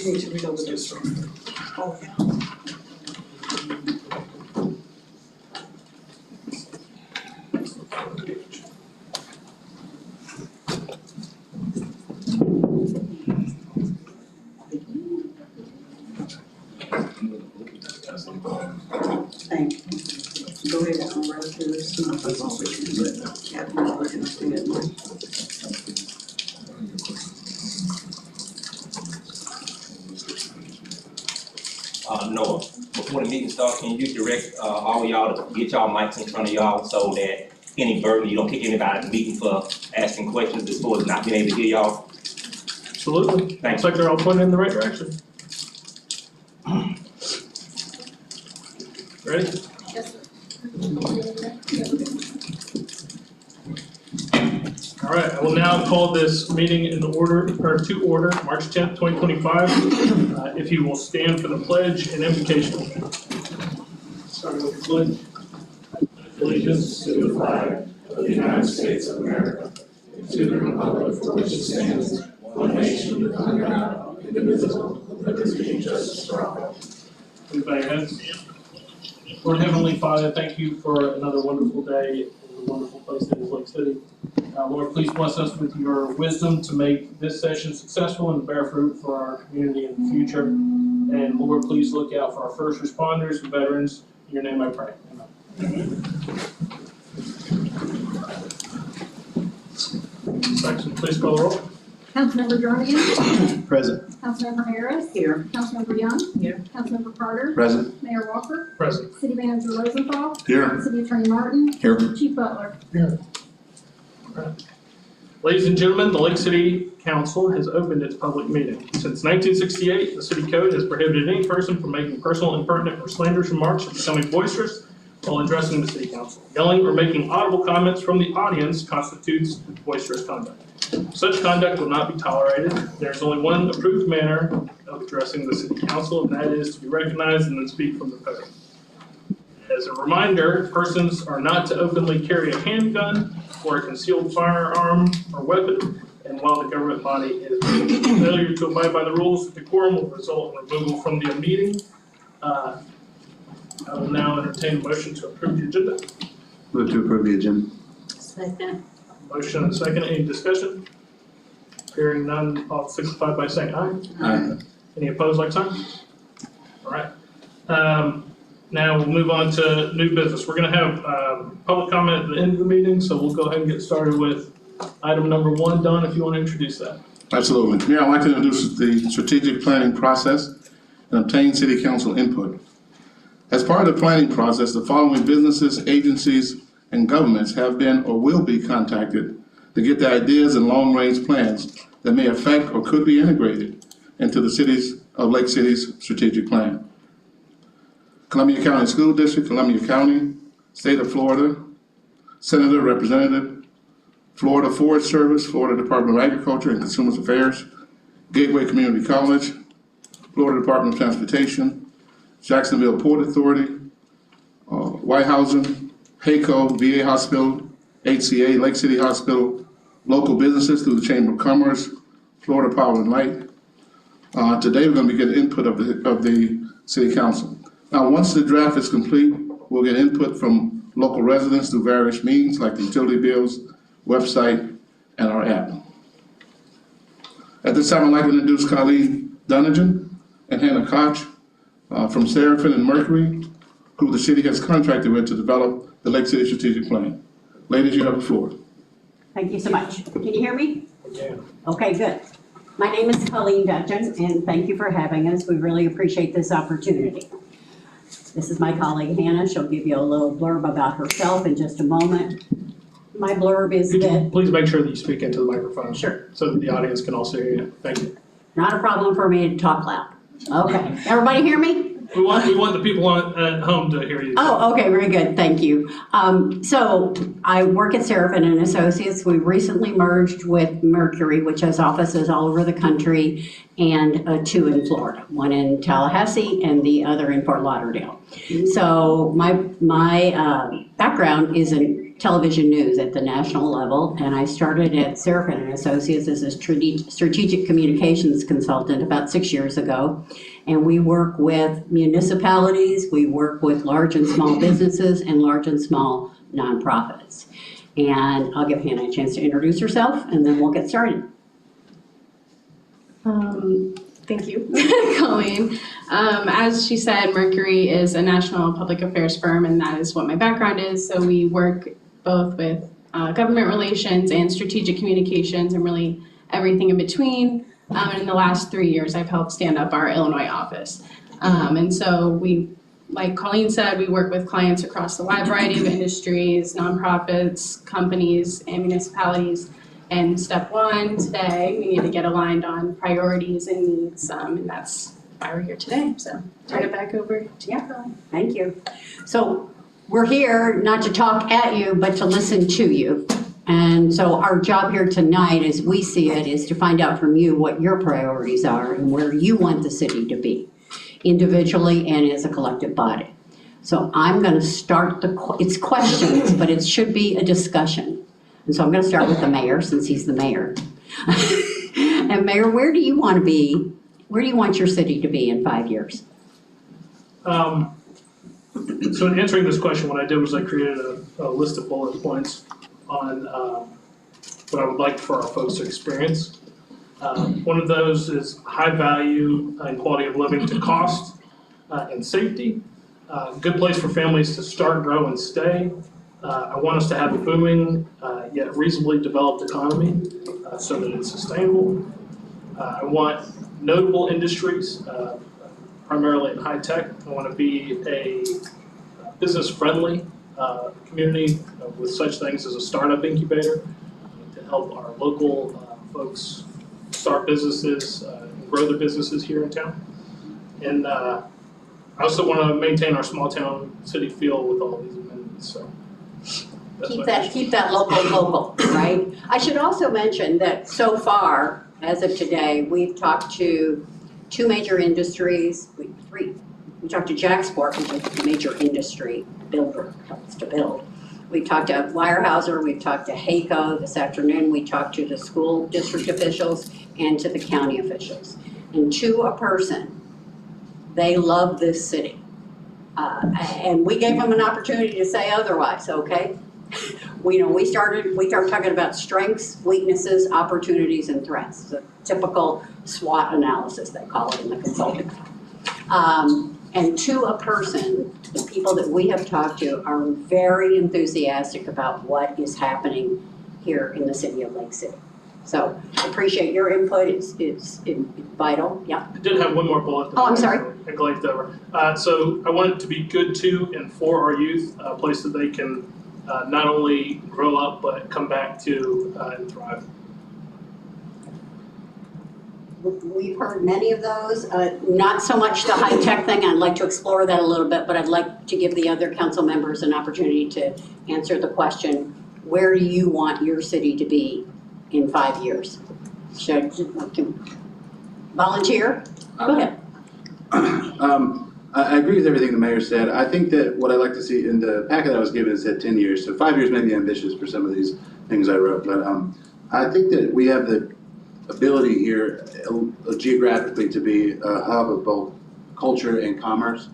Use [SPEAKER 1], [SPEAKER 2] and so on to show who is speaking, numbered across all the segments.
[SPEAKER 1] You need to read over this. Oh, yeah. Thank you. Go ahead, I'll run through this. Yeah, I'm looking through it.
[SPEAKER 2] Noah, before the meeting starts, can you direct all y'all to get y'all mics in front of y'all so that any burden, you don't kick anybody out of the meeting for asking questions as far as not being able to hear y'all?
[SPEAKER 3] Absolutely.
[SPEAKER 2] Thanks.
[SPEAKER 3] Looks like they're all pointing in the right direction. Ready?
[SPEAKER 4] Yes, sir.
[SPEAKER 3] All right, I will now call this meeting to order, March 10th, 2025. If you will stand for the pledge and invocation. Starting with the pledge. Allegiance to the flag of the United States of America, to the republic for which it stands, one nation under God, indivisible, with liberty and justice for all. Please bow your heads. Lord Heavenly Father, thank you for another wonderful day and a wonderful place that is Lake City. Lord, please bless us with your wisdom to make this session successful and bear fruit for our community in the future. And Lord, please look out for our first responders and veterans. In your name I pray. Amen. Section, please call the roll.
[SPEAKER 4] Councilmember Jernigan?
[SPEAKER 5] Present.
[SPEAKER 4] Councilmember Harris?
[SPEAKER 1] Here.
[SPEAKER 4] Councilmember Young?
[SPEAKER 1] Here.
[SPEAKER 4] Councilmember Carter?
[SPEAKER 5] Present.
[SPEAKER 4] Mayor Walker?
[SPEAKER 3] Present.
[SPEAKER 4] City Manager Rosenthal?
[SPEAKER 5] Here.
[SPEAKER 4] City Attorney Martin?
[SPEAKER 5] Here.
[SPEAKER 4] Chief Butler?
[SPEAKER 3] Ladies and gentlemen, the Lake City Council has opened its public meeting. Since 1968, the city code has prohibited any person from making personal, impertinent, or slanderous remarks or becoming boisterous while addressing the city council. Yelling or making audible comments from the audience constitutes boisterous conduct. Such conduct will not be tolerated. There's only one approved manner of addressing the city council, and that is to be recognized and then speak from the podium. As a reminder, persons are not to openly carry a handgun or a concealed firearm or weapon, and while the government body is failure to abide by the rules of decorum will result in removal from the meeting. I will now entertain a motion to approve the agenda.
[SPEAKER 5] Move to approve the agenda.
[SPEAKER 1] Second.
[SPEAKER 3] Motion and a second, any discussion? Hearing none, all signify by saying aye.
[SPEAKER 5] Aye.
[SPEAKER 3] Any opposed, like sign? All right. Now we'll move on to new business. We're gonna have public comment at the end of the meeting, so we'll go ahead and get started with item number 1. Don, if you want to introduce that.
[SPEAKER 6] Absolutely. Mayor, I'd like to introduce the strategic planning process and obtain city council input. As part of the planning process, the following businesses, agencies, and governments have been or will be contacted to get the ideas and long-range plans that may affect or could be integrated into the cities of Lake City's strategic plan. Columbia County School District, Columbia County, State of Florida, Senator, Representative, Florida Forest Service, Florida Department of Agriculture and Consumer Affairs, Gateway Community College, Florida Department of Transportation, Jacksonville Port Authority, Whitehausen, HACO, VA Hospital, HCA, Lake City Hospital, local businesses through the Chamber of Commerce, Florida Power and Light. Today we're going to be getting input of the City Council. Now, once the draft is complete, we'll get input from local residents through various means like the utility bills, website, and our app. At this time, I'd like to introduce Colleen Dunnigan and Hannah Koch from Seraphim and Mercury, who the city has contracted with to develop the Lake City Strategic Plan. Ladies, you have the floor.
[SPEAKER 7] Thank you so much. Can you hear me?
[SPEAKER 3] Yeah.
[SPEAKER 7] Okay, good. My name is Colleen Dutton, and thank you for having us. We really appreciate this opportunity. This is my colleague Hannah. She'll give you a little blurb about herself in just a moment. My blurb is
[SPEAKER 3] Could you
[SPEAKER 7] that,
[SPEAKER 3] please make sure that you speak into the microphone?
[SPEAKER 7] Sure.
[SPEAKER 3] So that the audience can also hear you. Thank you.
[SPEAKER 7] not a problem for me to talk loud. Okay, everybody hear me?
[SPEAKER 3] We want the people at home to hear you.
[SPEAKER 7] Oh, okay, very good, thank you. So I work at Seraphin and Associates. We recently merged with Mercury, which has offices all over the country, and 2 in Florida, one in Tallahassee and the other in Fort Lauderdale. So my background is in television news at the national level, and I started at Seraphin and Associates as a strategic communications consultant about 6 years ago. And we work with municipalities, we work with large and small businesses, and large and small nonprofits. And I'll give Hannah a chance to introduce herself, and then we'll get started.
[SPEAKER 8] Thank you, Colleen. As she said, Mercury is a national public affairs firm, and that is what my background is. So we work both with government relations and strategic communications and really everything in between. And in the last 3 years, I've helped stand up our Illinois office. And so we, like Colleen said, we work with clients across the wide variety of industries, nonprofits, companies, and municipalities. And step 1 today, we need to get aligned on priorities and needs, and that's why we're here today. So turn it back over to you, Colleen.
[SPEAKER 7] Thank you. So we're here not to talk at you, but to listen to you. And so our job here tonight, as we see it, is to find out from you what your priorities are and where you want the city to be, individually and as a collective body. So I'm going to start it's questions, but it should be a discussion. And so I'm going to start with the mayor, since he's the mayor. And Mayor, where do you want to be? Where do you want your city to be in 5 years?
[SPEAKER 3] So in answering this question, what I did was I created a list of bullet points on what I would like for our folks to experience. One of those is high value and quality of living to cost and safety. Good place for families to start, grow, and stay. I want us to have a booming yet reasonably developed economy so that it's sustainable. I want notable industries, primarily in high tech. I want to be a business-friendly community with such things as a startup incubator to help our local folks start businesses and grow their businesses here in town. And I also want to maintain our small town city feel with all these amenities. So that's
[SPEAKER 7] Keep that local, right? I should also mention that so far, as of today, we've talked to 2 major industries, 3. We talked to Jacksport, which is a major industry builder, helps to build. We talked to Weyerhaeuser, we've talked to HAECO this afternoon, we talked to the school district officials and to the county officials. And to a person, they love this city. And we gave them an opportunity to say otherwise, okay? We started talking about strengths, weaknesses, opportunities, and threats. It's a typical SWOT analysis, they call it in the consulting. And to a person, the people that we have talked to are very enthusiastic about what is happening here in the city of Lake City. So appreciate your input, it's vital, yeah.
[SPEAKER 3] I did have one more bullet.
[SPEAKER 7] Oh, I'm sorry.
[SPEAKER 3] I glazed over. So I want it to be good to and for our youth, a place that they can not only grow up, but come back to and thrive.
[SPEAKER 7] We've heard many of those, not so much the high-tech thing, I'd like to explore that a little bit, but I'd like to give the other council members an opportunity to answer the question, where do you want your city to be in 5 years? Should volunteer? Go ahead.
[SPEAKER 5] I agree with everything the mayor said. I think that what I'd like to see in the packet I was given said 10 years, so 5 years may be ambitious for some of these things I wrote, but I think that we have the ability here geographically to be a hub of both culture and commerce.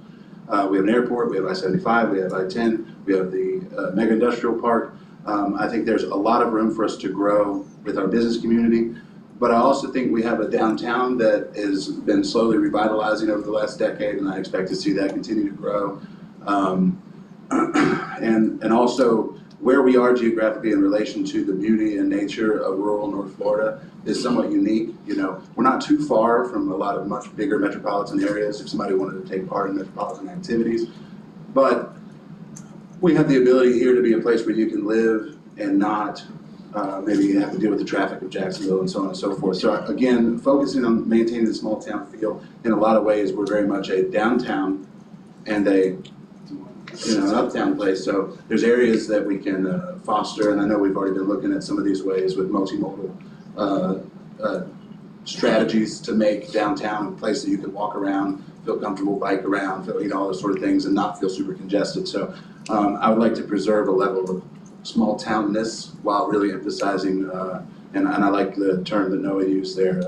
[SPEAKER 5] We have an airport, we have I-75, we have I-10, we have the mega industrial park. I think there's a lot of room for us to grow with our business community, but I also think we have a downtown that has been slowly revitalizing over the last decade, and I expect to see that continue to grow. And also where we are geographically in relation to the beauty and nature of rural North Florida is somewhat unique. You know, we're not too far from a lot of much bigger metropolitan areas if somebody wanted to take part in metropolitan activities. But we have the ability here to be a place where you can live and not maybe have to deal with the traffic of Jacksonville and so on and so forth. So again, focusing on maintaining the small town feel, in a lot of ways, we're very much a downtown and an uptown place. So there's areas that we can foster, and I know we've already been looking at some of these ways with multimodal strategies to make downtown a place that you can walk around, feel comfortable, bike around, feel, all those sort of things, and not feel super congested. So I would like to preserve a level of small townness while really emphasizing, and I like the term that Noah used there,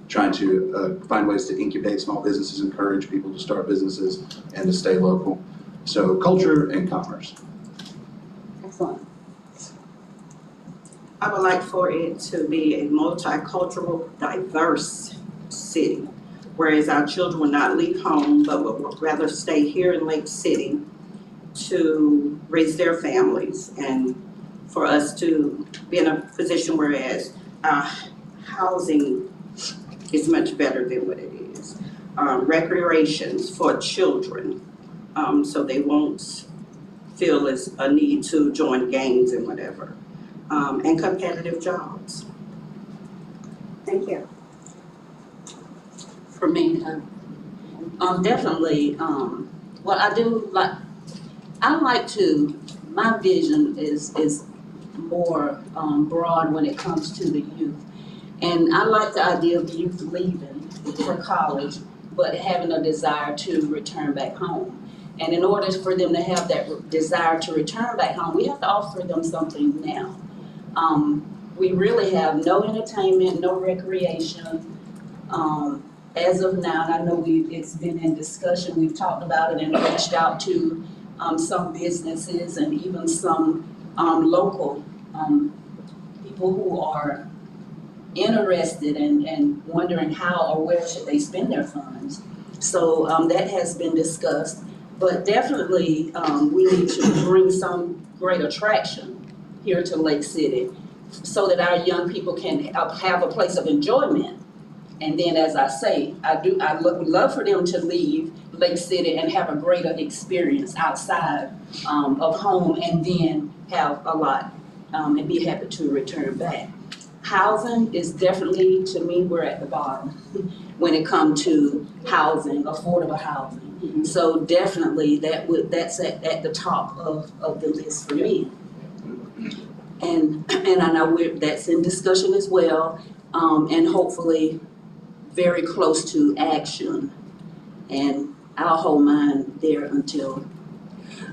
[SPEAKER 5] trying to find ways to incubate small businesses, encourage people to start businesses and to stay local. So culture and commerce.
[SPEAKER 7] Excellent.
[SPEAKER 1] I would like for it to be a multicultural, diverse city, whereas our children will not leave home, but would rather stay here in Lake City to raise their families, and for us to be in a position whereas housing is much better than what it is. Recreations for children, so they won't feel as a need to join gangs and whatever. And competitive jobs.
[SPEAKER 7] Thank you.
[SPEAKER 9] For me, definitely, what I do like, my vision is more broad when it comes to the youth. And I like the idea of youth leaving for college, but having a desire to return back home. And in order for them to have that desire to return back home, we have to offer them something now. We really have no entertainment, no recreation. As of now, and I know it's been in discussion, we've talked about it and reached out to some businesses and even some local people who are interested and wondering how or where should they spend their funds. So that has been discussed, but definitely we need to bring some great attraction here to Lake City so that our young people can have a place of enjoyment. And then, as I say, I would love for them to leave Lake City and have a greater experience outside of home, and then have a lot and be happy to return back. Housing is definitely, to me, we're at the bottom when it comes to housing, affordable housing.
[SPEAKER 7] Mm-hmm.
[SPEAKER 9] So definitely that's at the top of the list for me. And I know that's in discussion as well, and hopefully very close to action. And I'll hold mine there until.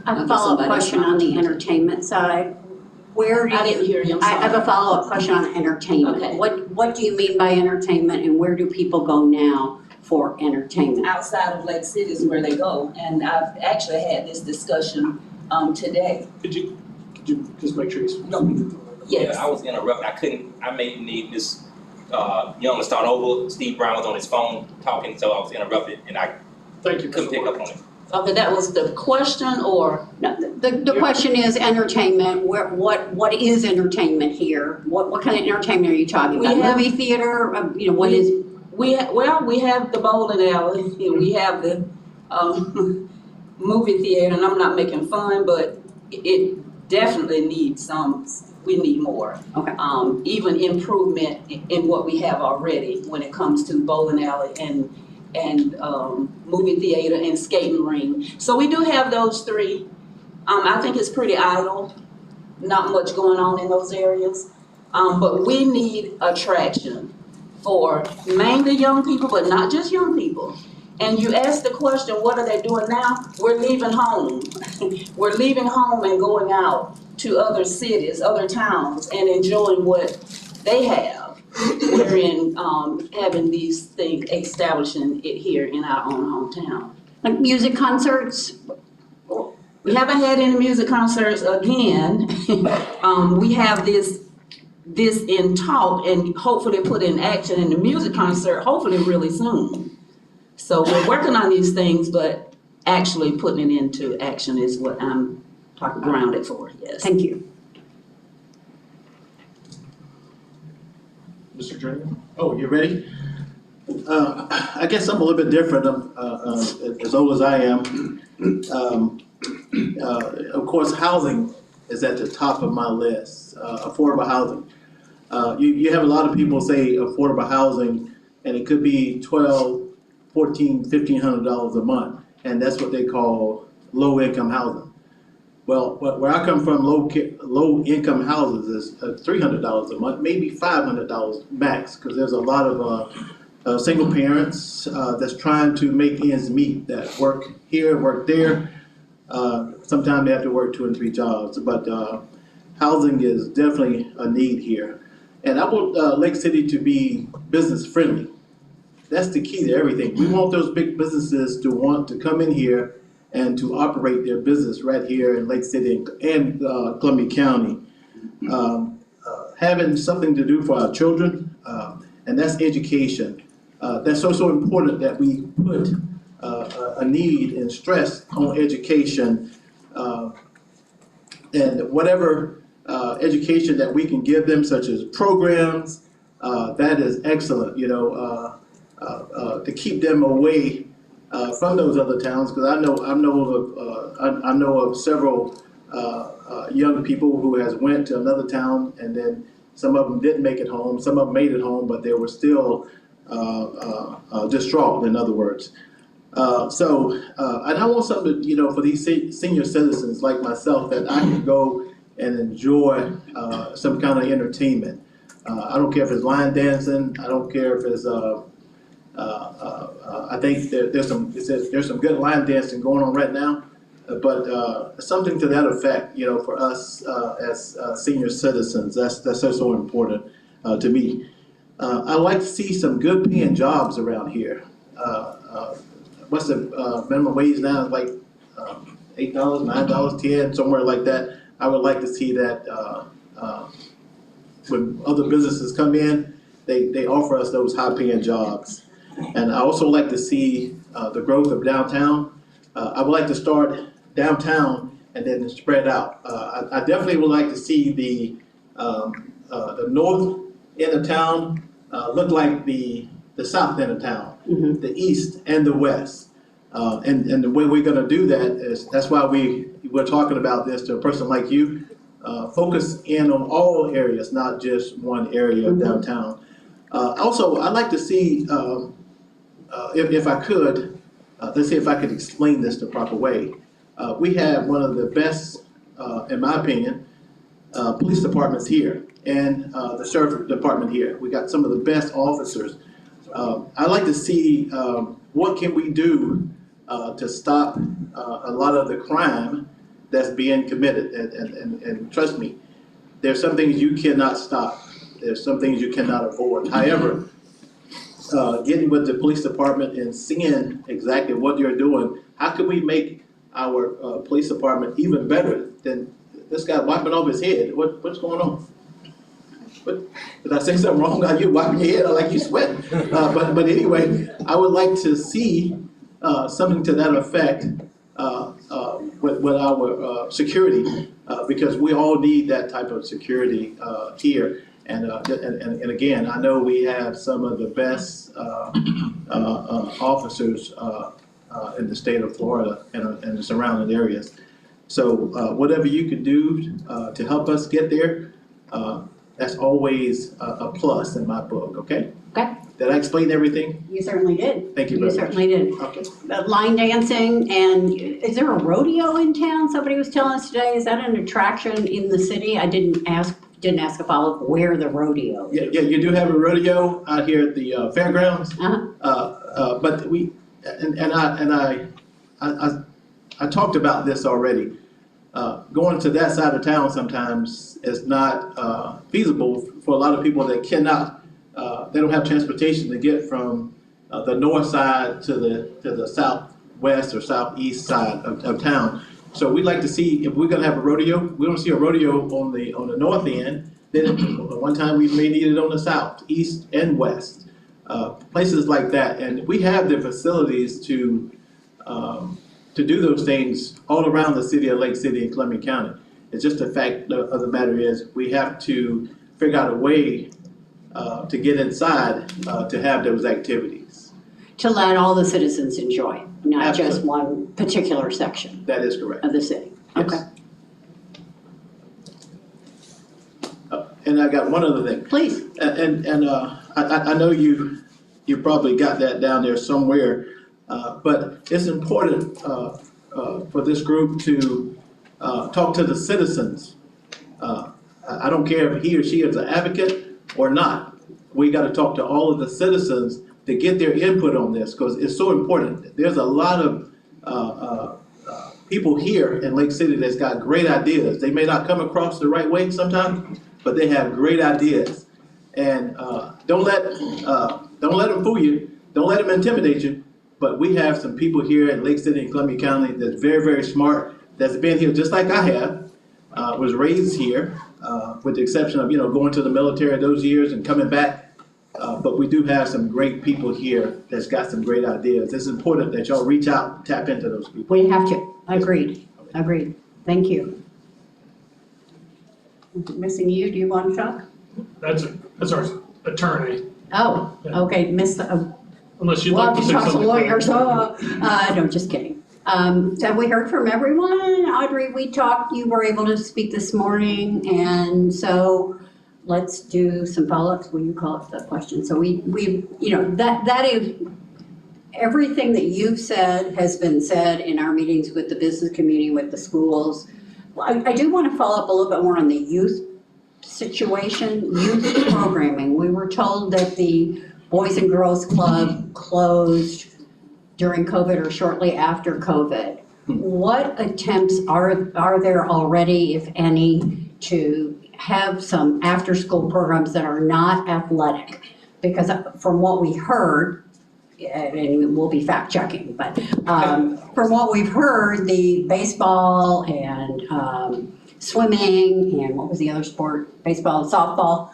[SPEAKER 7] I have a follow-up
[SPEAKER 9] somebody else
[SPEAKER 7] question on the
[SPEAKER 9] wants to.
[SPEAKER 7] entertainment side. Where do
[SPEAKER 9] I didn't hear you, I'm
[SPEAKER 7] I have
[SPEAKER 9] sorry.
[SPEAKER 7] a follow-up question on entertainment.
[SPEAKER 9] Okay.
[SPEAKER 7] What do you mean by entertainment, and where do people go now for entertainment?
[SPEAKER 9] Outside of Lake City is where they go, and I've actually had this discussion today.
[SPEAKER 3] Could you just make sure you speak?
[SPEAKER 9] Yes.
[SPEAKER 2] Yeah, I was interrupted. I may need Ms. Young to start over. Steve Brown was on his phone talking, so I was interrupted and I
[SPEAKER 3] Thank you.
[SPEAKER 2] couldn't pick up on it.
[SPEAKER 9] Okay, that was the question, or?
[SPEAKER 7] No, the question is entertainment, what is entertainment here? What kind of entertainment are you talking about?
[SPEAKER 9] We have-
[SPEAKER 7] Movie theater, what is?
[SPEAKER 9] We have the bowling alley, and we have the movie theater, and I'm not making fun, but it definitely needs we need more.
[SPEAKER 7] Okay.
[SPEAKER 9] Even improvement in what we have already when it comes to bowling alley and movie theater and skating ring. So we do have those three. I think it's pretty idle, not much going on in those areas. But we need attraction for mainly young people, but not just young people. And you ask the question, what are they doing now? We're leaving home. We're leaving home and going out to other cities, other towns, and enjoying what they have. We're in having these things, establishing it here in our own hometown.
[SPEAKER 7] Like music concerts?
[SPEAKER 9] We haven't had any music concerts again. We have this in talk and hopefully put in action in the music concert, hopefully really soon. So we're working on these things, but actually putting it into action is what I'm grounded for, yes.
[SPEAKER 7] Thank you.
[SPEAKER 3] Mr. Jernigan?
[SPEAKER 10] Oh, you ready? I guess I'm a little bit different, as old as I am. Of course, housing is at the top of my list, affordable housing. You have a lot of people say affordable housing, and it could be $1,200, $1,400, $1,500 a month, and that's what they call low-income housing. Well, where I come from, low-income houses is $300 a month, maybe $500 max, because there's a lot of single parents that's trying to make ends meet, that work here, work there. Sometimes they have to work 2 and 3 jobs, but housing is definitely a need here. And I want Lake City to be business friendly. That's the key to everything. We want those big businesses to want to come in here and to operate their business right here in Lake City and Columbia County. Having something to do for our children, and that's education. That's so important that we put a need and stress on education, and whatever education that we can give them, such as programs, that is excellent, to keep them away from those other towns, because I know of several young people who has went to another town, and then some of them didn't make it home, some of them made it home, but they were still distraught, in other words. And I want something, for these senior citizens like myself, that I can go and enjoy some kind of entertainment. I don't care if it's line dancing, I don't care if it's I think there's some good line dancing going on right now, but something to that effect, for us as senior citizens, that's so important to me. I like to see some good paying jobs around here. What's the minimum wage now? It's like $8, $9, $10, somewhere like that. I would like to see that when other businesses come in, they offer us those high paying jobs. And I also like to see the growth of downtown. I would like to start downtown and then spread out. I definitely would like to see the north end of town look like the south end of town, the east and the west. And the way we're gonna do that is, that's why we're talking about this to a person like you. Focus in on all areas, not just one area of downtown. Also, I'd like to see, if I could, let's see if I could explain this the proper way. We have one of the best, in my opinion, police departments here, and the sheriff department here. We got some of the best officers. I'd like to see what can we do to stop a lot of the crime that's being committed. And trust me, there's some things you cannot stop. There's some things you cannot avoid. However, getting with the police department and seeing exactly what you're doing, how can we make our police department even better than this guy wiping off his head? What's going on? Did I say something wrong? Are you wiping your head? I like you sweating. But anyway, I would like to see something to that effect with our security, because we all need that type of security here. And again, I know we have some of the best officers in the state of Florida and the surrounding areas. So whatever you can do to help us get there, that's always a plus in my book, okay?
[SPEAKER 7] Okay.
[SPEAKER 10] Did I explain everything?
[SPEAKER 7] You certainly did.
[SPEAKER 10] Thank you
[SPEAKER 7] You
[SPEAKER 10] very much.
[SPEAKER 7] certainly did.
[SPEAKER 10] Okay.
[SPEAKER 7] Line dancing, and is there a rodeo in town? Somebody was telling us today. Is that an attraction in the city? I didn't ask a follow-up where the rodeo is.
[SPEAKER 10] Yeah, you do have a rodeo out here at the fairgrounds.
[SPEAKER 7] Uh-huh.
[SPEAKER 10] But I talked about this already. Going to that side of town sometimes is not feasible for a lot of people that cannot. They don't have transportation to get from the north side to the southwest or southeast side of town. So we'd like to see, if we're gonna have a rodeo, we don't see a rodeo on the north end. Then one time we may need it on the south, east and west, places like that. And we have the facilities to do those things all around the city of Lake City and Columbia County. It's just the fact of the matter is, we have to figure out a way to get inside to have those activities.
[SPEAKER 7] To let all the citizens enjoy, not just
[SPEAKER 10] Absolutely.
[SPEAKER 7] one particular section
[SPEAKER 10] That is correct.
[SPEAKER 7] of the city.
[SPEAKER 10] Yes.
[SPEAKER 7] Okay.
[SPEAKER 10] and I got one other thing.
[SPEAKER 7] Please.
[SPEAKER 10] I know you probably got that down there somewhere, but it's important for this group to talk to the citizens. I don't care if he or she is an advocate or not. We gotta talk to all of the citizens to get their input on this, because it's so important. There's a lot of people here in Lake City that's got great ideas. They may not come across the right way sometimes, but they have great ideas. And don't let them fool you. Don't let them intimidate you. But we have some people here in Lake City and Columbia County that's very, very smart, that's been here just like I have, was raised here, with the exception of, going to the military those years and coming back. But we do have some great people here that's got some great ideas. It's important that y'all reach out and tap into those people.
[SPEAKER 7] We have to. Agreed. Thank you. Missing you, do you want to talk?
[SPEAKER 3] That's our attorney,
[SPEAKER 7] Oh, okay,
[SPEAKER 3] unless you'd like to say
[SPEAKER 7] talk to
[SPEAKER 3] something.
[SPEAKER 7] lawyers, no, just kidding. So we heard from everyone. Audrey, we talked, you were able to speak this morning, and so let's do some follow-ups. Will you call up the question? So we that is, everything that you've said has been said in our meetings with the business community, with the schools. I do want to follow up a little bit more on the youth situation, youth programming. We were told that the Boys and Girls Club closed during COVID or shortly after COVID. What attempts are there already, if any, to have some after-school programs that are not athletic? Because from what we heard, and we'll be fact-checking, but from what we've heard, the baseball and swimming and what was the other sport? Baseball and softball.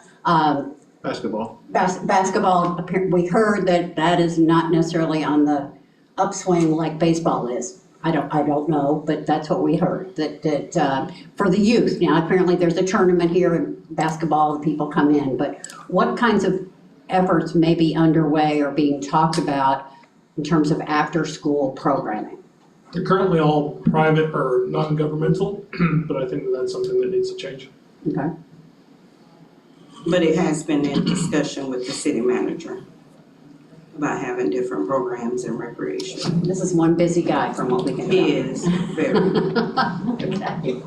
[SPEAKER 10] Basketball.
[SPEAKER 7] Basketball, we heard that is not necessarily on the upswing like baseball is. I don't know, but that's what we heard, that for the youth. Now, apparently there's a tournament here in basketball, the people come in, but what kinds of efforts may be underway or being talked about in terms of after-school programming?
[SPEAKER 3] They're currently all private or non-governmental, but I think that's something that needs to change.
[SPEAKER 7] Okay.
[SPEAKER 1] But it has been in discussion with the city manager about having different programs and recreation.
[SPEAKER 7] This is one busy guy from what we can tell.
[SPEAKER 1] He is very.
[SPEAKER 7] Okay.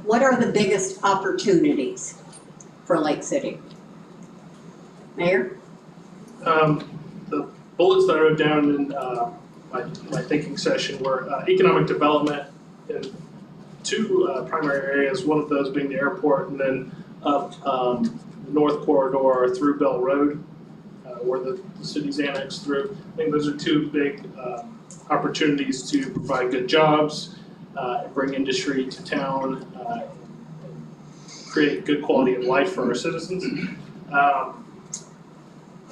[SPEAKER 7] What are the biggest opportunities for Lake City? Mayor?
[SPEAKER 3] The bullets that I wrote down in my thinking session were economic development in two primary areas, one of those being the airport, and then up the north corridor through Bell Road, where the city's annexed through. I think those are two big opportunities to provide good jobs, and bring industry to town, and create good quality of life for our citizens.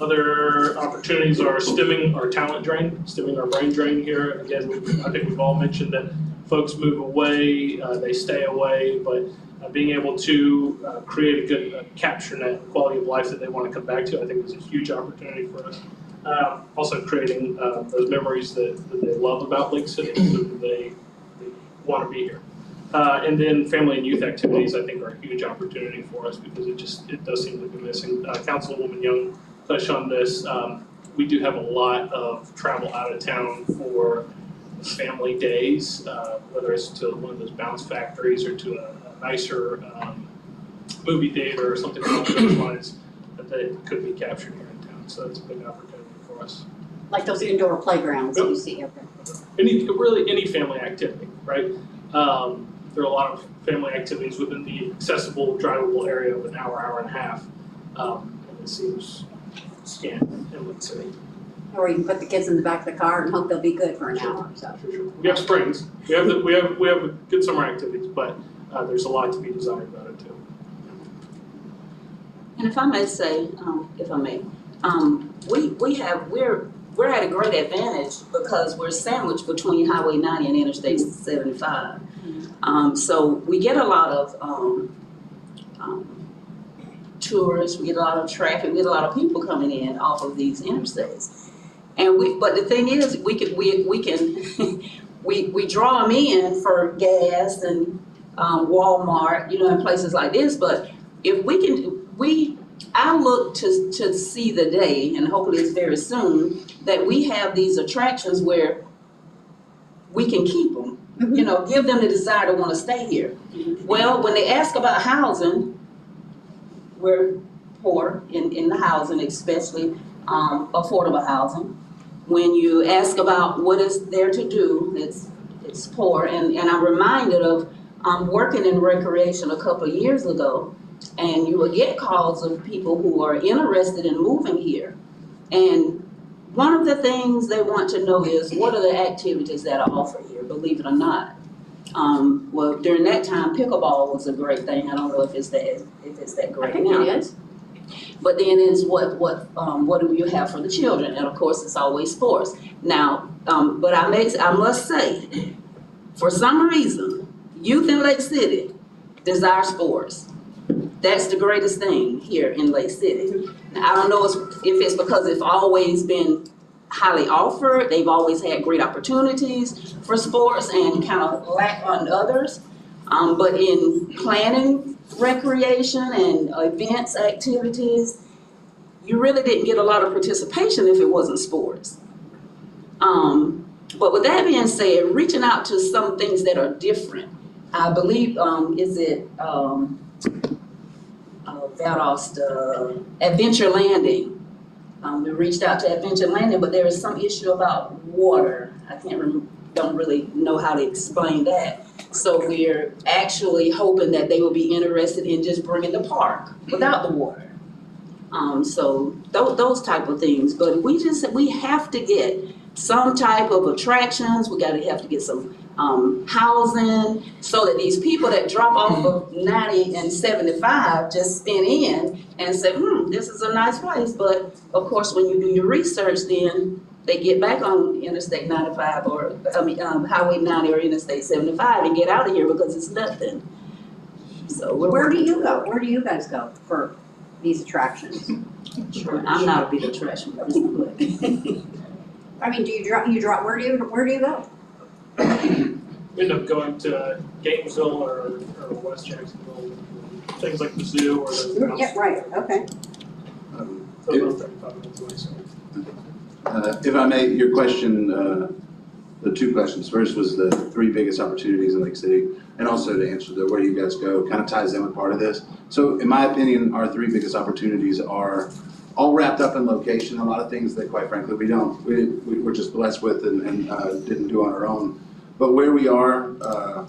[SPEAKER 3] Other opportunities are stemming our talent drain, stemming our brain drain here. Again, I think we've all mentioned that folks move away, they stay away, but being able to create a good capture net quality of life that they want to come back to, I think is a huge opportunity for us. Also creating those memories that they love about Lake City, so that they want to be here. And then family and youth activities, I think, are a huge opportunity for us because it does seem to be missing. Councilwoman Young touched on this. We do have a lot of travel out of town for family days, whether it's to one of those bounce factories or to a nicer movie theater or something along those lines that could be captured here in town. So it's a big opportunity for us.
[SPEAKER 7] Like those indoor playgrounds that you see everywhere.
[SPEAKER 3] Any family activity, right? There are a lot of family activities within the accessible, drivable area of an hour and a half. And it seems scant in Lake City.
[SPEAKER 7] Or you can put the kids in the back of the car and hope they'll be good for an hour or so.
[SPEAKER 3] Sure. We have springs. We have good summer activities, but there's a lot to be desired about it too.
[SPEAKER 9] And if I may say, we're at a great advantage because we're sandwiched between Highway 90 and Interstate 75. So we get a lot of tourists, we get a lot of traffic, we get a lot of people coming in off of these interstates. And but the thing is, we can we draw them in for gas and Walmart, and places like this, but if we can, I look to see the day, and hopefully it's very soon, that we have these attractions where we can keep them, give them the desire to want to stay here. Well, when they ask about housing, we're poor in the housing, especially affordable housing. When you ask about what is there to do, it's poor. And I'm reminded of working in recreation a couple of years ago, and you would get calls of people who are interested in moving here. And one of the things they want to know is, what are the activities that are offered here, believe it or not. Well, during that time, pickleball was a great thing. I don't know if it's that great now.
[SPEAKER 7] I think it is.
[SPEAKER 9] But then it's what do you have for the children? And of course, it's always sports. Now, but I must say, for some reason, youth in Lake City desire sports. That's the greatest thing here in Lake City. Now, I don't know if it's because it's always been highly offered, they've always had great opportunities for sports and kind of lack on others. But in planning recreation and events, activities, you really didn't get a lot of participation if it wasn't sports. But with that being said, reaching out to some things that are different, I believe, Adventure Landing. We reached out to Adventure Landing, but there is some issue about water. I don't really know how to explain that. So we're actually hoping that they will be interested in just bringing the park without the water. So those type of things. But we have to get some type of attractions. We have to get some housing, so that these people that drop off of 90 and 75 just spin in and say, this is a nice place. But of course, when you do your research, then they get back on Interstate 95 or Highway 90 or Interstate 75 and get out of here because it's nothing. So
[SPEAKER 7] Where do you go? Where do you guys go for these attractions?
[SPEAKER 9] I'm not a big attraction person, but
[SPEAKER 7] I mean, do you drop, where do you go?
[SPEAKER 3] We end up going to Gainesville or West Jacksonville, things like the zoo or the.
[SPEAKER 7] Yeah, right, okay.
[SPEAKER 3] So about 35 minutes away, so.
[SPEAKER 5] If I may, your question, the two questions. First was the three biggest opportunities in Lake City, and also to answer the where you guys go, kind of ties in with part of this. So in my opinion, our three biggest opportunities are all wrapped up in location. A lot of things that, quite frankly, we're just blessed with and didn't do on our own. But where we are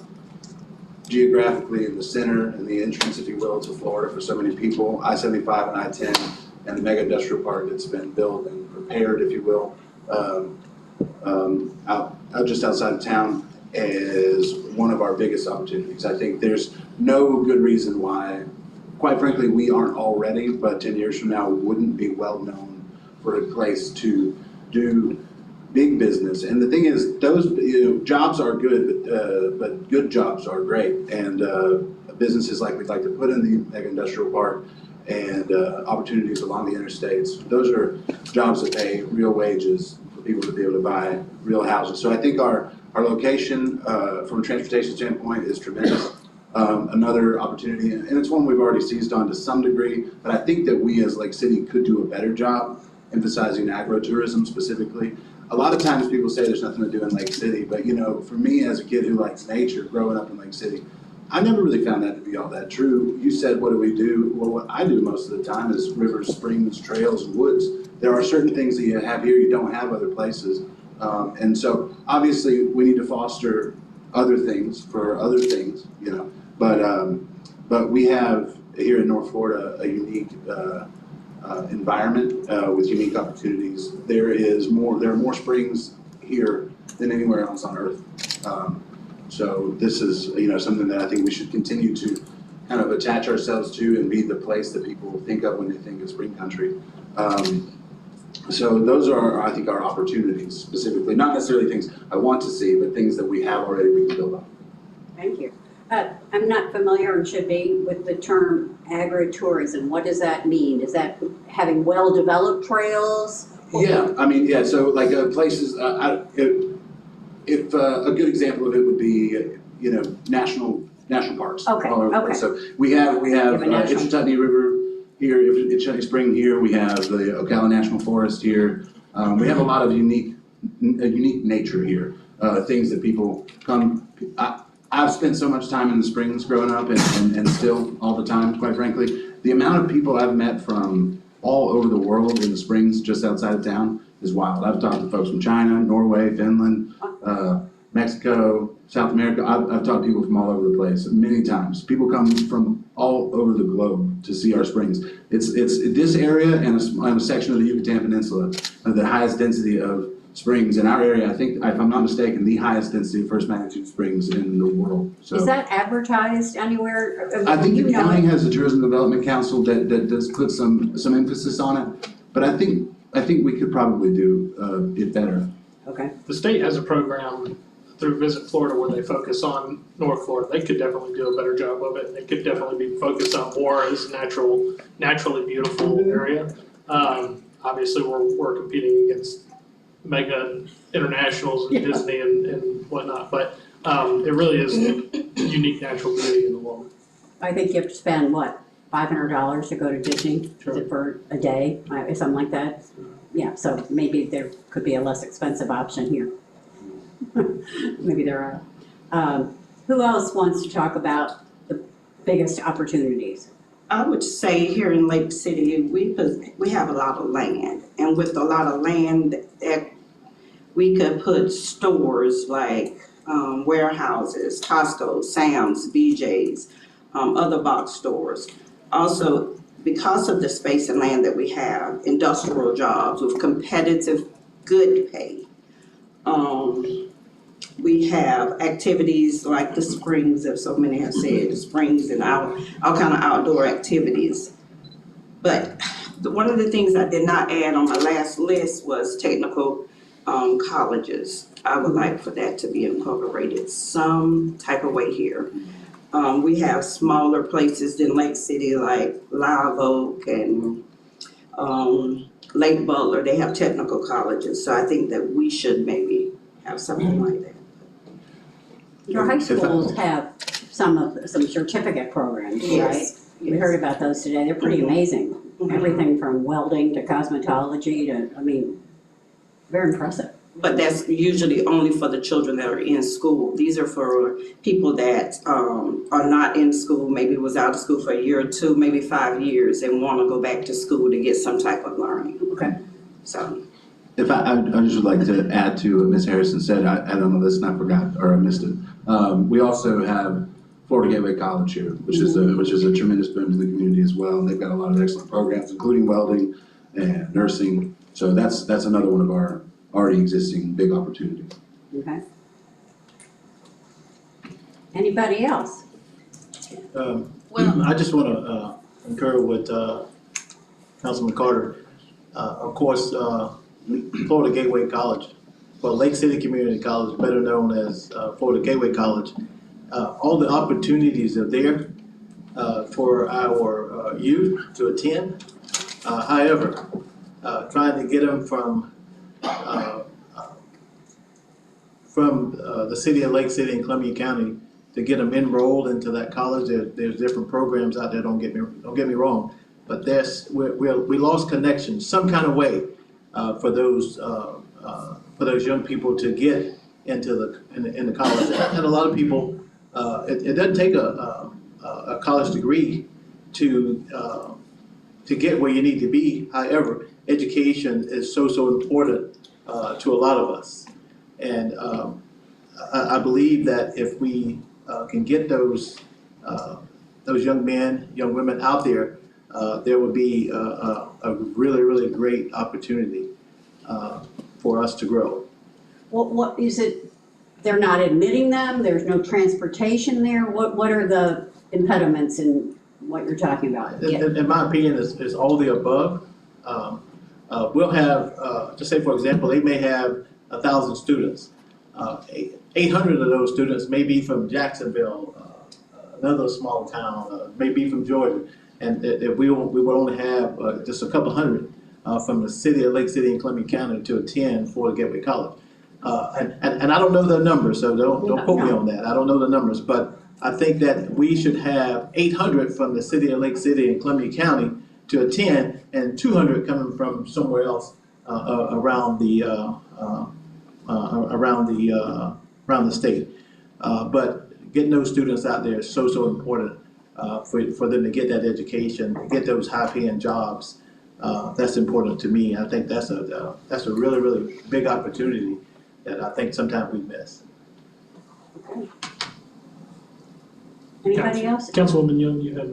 [SPEAKER 5] geographically in the center and the entrance, if you will, to Florida for so many people, I-75 and I-10 and the mega industrial park that's been built and prepared, if you will, out just outside of town is one of our biggest opportunities. I think there's no good reason why, quite frankly, we aren't already, but 10 years from now wouldn't be well known for a place to do big business. And the thing is, those jobs are good, but good jobs are great. And businesses like we'd like to put in the mega industrial park and opportunities along the interstates, those are jobs that pay real wages for people to be able to buy real houses. So I think our location from a transportation standpoint is tremendous. Another opportunity, and it's one we've already seized on to some degree, but I think that we as Lake City could do a better job emphasizing agritourism specifically. A lot of times people say there's nothing to do in Lake City, but for me as a kid who likes nature, growing up in Lake City, I never really found that to be all that true. You said, what do we do? Well, what I do most of the time is rivers, springs, trails, and woods. There are certain things that you have here you don't have other places. And so obviously we need to foster other things for other things, but we have here in North Florida a unique environment with unique opportunities. There are more springs here than anywhere else on earth. So this is something that I think we should continue to kind of attach ourselves to and be the place that people think of when they think of spring country. So those are, I think, our opportunities specifically, not necessarily things I want to see, but things that we have already we can build on.
[SPEAKER 7] Thank you. I'm not familiar and should be with the term agritourism. What does that mean? Is that having well-developed trails?
[SPEAKER 5] Yeah, so like places, if a good example of it would be, national national parks.
[SPEAKER 7] Okay,
[SPEAKER 5] all over the
[SPEAKER 7] okay.
[SPEAKER 5] place. So we have
[SPEAKER 7] have a national-
[SPEAKER 5] Itchitutney River here, Itchitutney Spring here, we have the Ocala National Forest here. We have a lot of unique nature here, things that people come, I've spent so much time in the Springs growing up and still all the time, quite frankly. The amount of people I've met from all over the world in the Springs, just outside of town, is wild. I've talked to folks from China, Norway, Finland, Mexico, South America. I've talked to people from all over the place many times. People come from all over the globe to see our springs. It's this area and a section of the Yucatan Peninsula, the highest density of springs in our area. I think, if I'm not mistaken, the highest density of first magnitude springs in the world. So
[SPEAKER 7] Is that advertised anywhere?
[SPEAKER 5] I think
[SPEAKER 7] You
[SPEAKER 5] the
[SPEAKER 7] know
[SPEAKER 5] county
[SPEAKER 7] it.
[SPEAKER 5] has a tourism development council that does put some emphasis on it, but I think we could probably do it better.
[SPEAKER 7] Okay,
[SPEAKER 3] The state has a program through Visit Florida where they focus on North Florida. They could definitely do a better job of it. They could definitely be focused on more as naturally beautiful area. Obviously, we're competing against mega internationals and
[SPEAKER 7] Yeah.
[SPEAKER 3] Disney and whatnot, but it really is unique natural beauty in the world.
[SPEAKER 7] I think you have to spend, what, $500 to go to Disney? Is it for a day, or something like that? Yeah, so maybe there could be a less expensive option here. Maybe there are. Who else wants to talk about the biggest opportunities?
[SPEAKER 1] I would say here in Lake City, we have a lot of land, and with a lot of land that we could put stores like warehouses, Costco, Sam's, BJ's, other box stores. Also, because of the space and land that we have, industrial jobs with competitive, good pay. We have activities like the springs, as so many have said, the springs and all kind of outdoor activities. But one of the things I did not add on my last list was technical colleges. I would like for that to be incorporated some type of way here. We have smaller places than Lake City like Live Oak and Lake Butler. They have technical colleges, so I think that we should maybe have something like that.
[SPEAKER 7] Your high schools have some certificate programs, right?
[SPEAKER 1] Yes,
[SPEAKER 7] We
[SPEAKER 1] yes.
[SPEAKER 7] heard about those today. They're pretty amazing.
[SPEAKER 1] Mhm.
[SPEAKER 7] Everything from welding to cosmetology to, very impressive.
[SPEAKER 1] But that's usually only for the children that are in school. These are for people that are not in school, maybe was out of school for a year or two, maybe 5 years, and want to go back to school to get some type of learning.
[SPEAKER 7] Okay.
[SPEAKER 1] So,
[SPEAKER 5] If I just would like to add to what Ms. Harrison said, I had on the list and I forgot, or I missed it. We also have Florida Gateway College here, which is a tremendous boon to the community as well. And they've got a lot of excellent programs, including welding and nursing. So that's another one of our already existing big opportunities.
[SPEAKER 7] Okay. Anybody else?
[SPEAKER 10] I just want to concur with Councilman Carter. Of course, Florida Gateway College, well, Lake City Community College, better known as Florida Gateway College. All the opportunities are there for our youth to attend. However, trying to get them from the city of Lake City and Columbia County to get them enrolled into that college, there's different programs out there. Don't get me wrong, but we lost connection some kind of way for those young people to get into the college. And a lot of people, it doesn't take a college degree to get where you need to be. However, education is so important to a lot of us. And I believe that if we can get those young men, young women out there, there would be a really great opportunity for us to grow.
[SPEAKER 7] What is it, they're not admitting them, there's no transportation there? What are the impediments in what you're talking about?
[SPEAKER 10] In my opinion, is all the above. We'll have, just say for example, they may have 1,000 students. 800 of those students may be from Jacksonville, another small town, maybe from Georgia. And we would only have just a couple hundred from the city of Lake City and Columbia County to attend Florida Gateway College. And I don't know the numbers, so don't quote me on that. I don't know the numbers, but I think that we should have 800 from the city of Lake City and Columbia County to attend, and 200 coming from somewhere else around the state. But getting those students out there is so important for them to get that education, to get those high-paying jobs. That's important to me. I think that's a really big opportunity that I think sometimes we miss.
[SPEAKER 7] Anybody else?
[SPEAKER 3] Councilwoman Young, you have.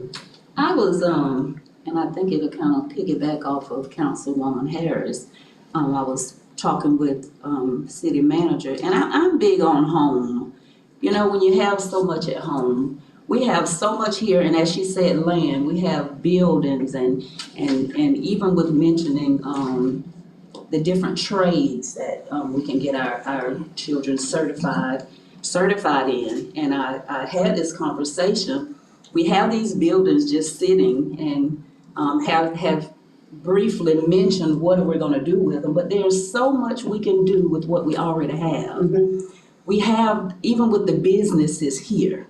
[SPEAKER 9] I was, and I think it'll kind of piggyback off of Councilwoman Harris. I was talking with, city manager, and I'm big on home. You know, when you have so much at home, we have so much here, and as she said, land, we have buildings and even with mentioning, the different trades that, we can get our children certified in. And I had this conversation. We have these buildings just sitting and have briefly mentioned what we're gonna do with them, but there's so much we can do with what we already have. We have, even with the businesses here,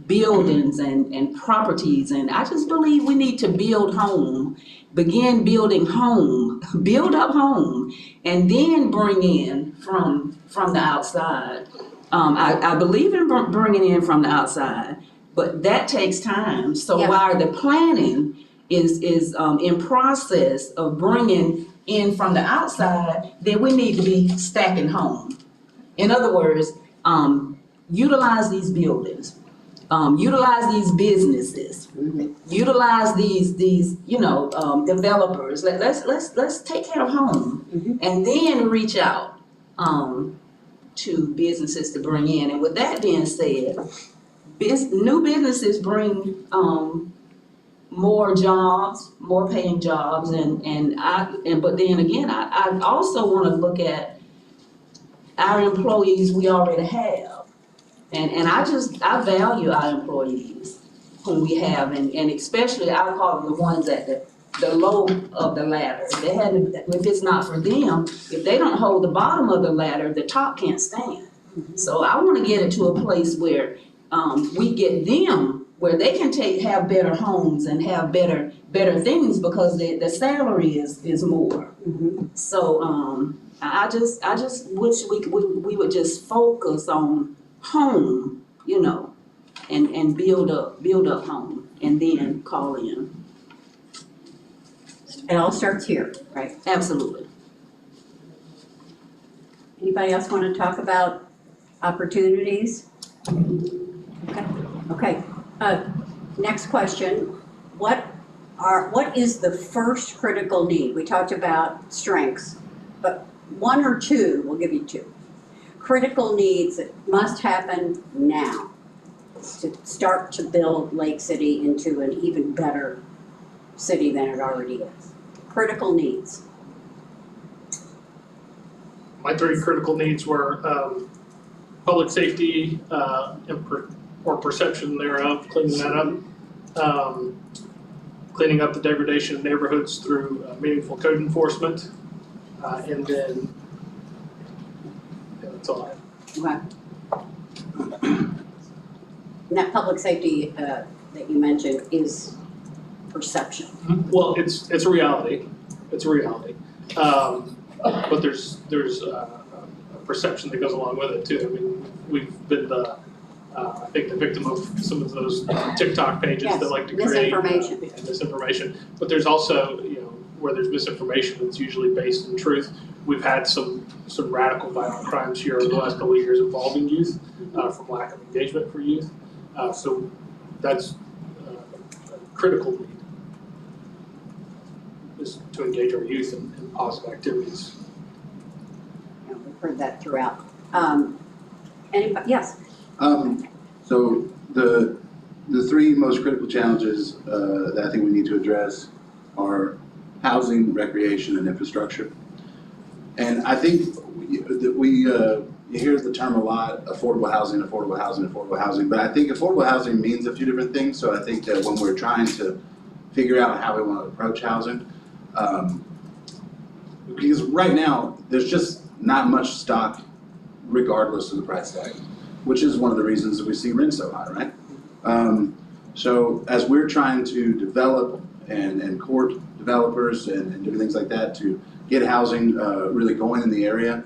[SPEAKER 9] buildings and properties, and I just believe we need to build home, begin building home, build up home, and then bring in from the outside. I believe in bringing in from the outside, but that takes time. So
[SPEAKER 7] Yeah.
[SPEAKER 9] while the planning is in process of bringing in from the outside, then we need to be stacking home. In other words, utilize these buildings, utilize these businesses, utilize these developers. Let's take care of home, and then reach out to businesses to bring in. And with that being said, new businesses bring more jobs, more paying jobs, but then again, I also want to look at our employees we already have. And I value our employees whom we have, and especially I call them the ones at the low of the ladder. If it's not for them, if they don't hold the bottom of the ladder, the top can't stand. So I want to get it to a place where we get them where they can have better homes and have better things because the salary is more. So I just wish we would just focus on home, and build up home and then call in.
[SPEAKER 7] It all starts here, right?
[SPEAKER 9] Absolutely.
[SPEAKER 7] Anybody else want to talk about opportunities? Okay. Next question. What is the first critical need? We talked about strengths, but one or two, we'll give you two. Critical needs that must happen now to start to build Lake City into an even better city than it already is. Critical needs.
[SPEAKER 3] My three critical needs were public safety or perception thereof, cleaning that up, cleaning up the degradation of neighborhoods through meaningful code enforcement, and then that's all I have.
[SPEAKER 7] Okay. And that public safety that you mentioned is perception.
[SPEAKER 3] Well, it's a reality. It's a reality. But there's a perception that goes along with it too. I mean, we've been I think the victim of some of those TikTok pages
[SPEAKER 7] Yes,
[SPEAKER 3] that like to create
[SPEAKER 7] misinformation.
[SPEAKER 3] Misinformation. But there's also, where there's misinformation, it's usually based in truth. We've had some radical violent crimes here over the last couple of years involving youth from lack of engagement for youth. So that's a critical need, is to engage our youth in positive activities.
[SPEAKER 7] We've heard that throughout. Anybody? Yes.
[SPEAKER 5] So the three most critical challenges that I think we need to address are housing, recreation, and infrastructure. And I think you hear the term a lot, affordable housing, affordable housing, affordable housing, but I think affordable housing means a few different things. So I think that when we're trying to figure out how we want to approach housing, because right now there's just not much stock regardless of the price tag. which is one of the reasons that we see rent so high, right? So as we're trying to develop and court developers and do things like that to get housing really going in the area,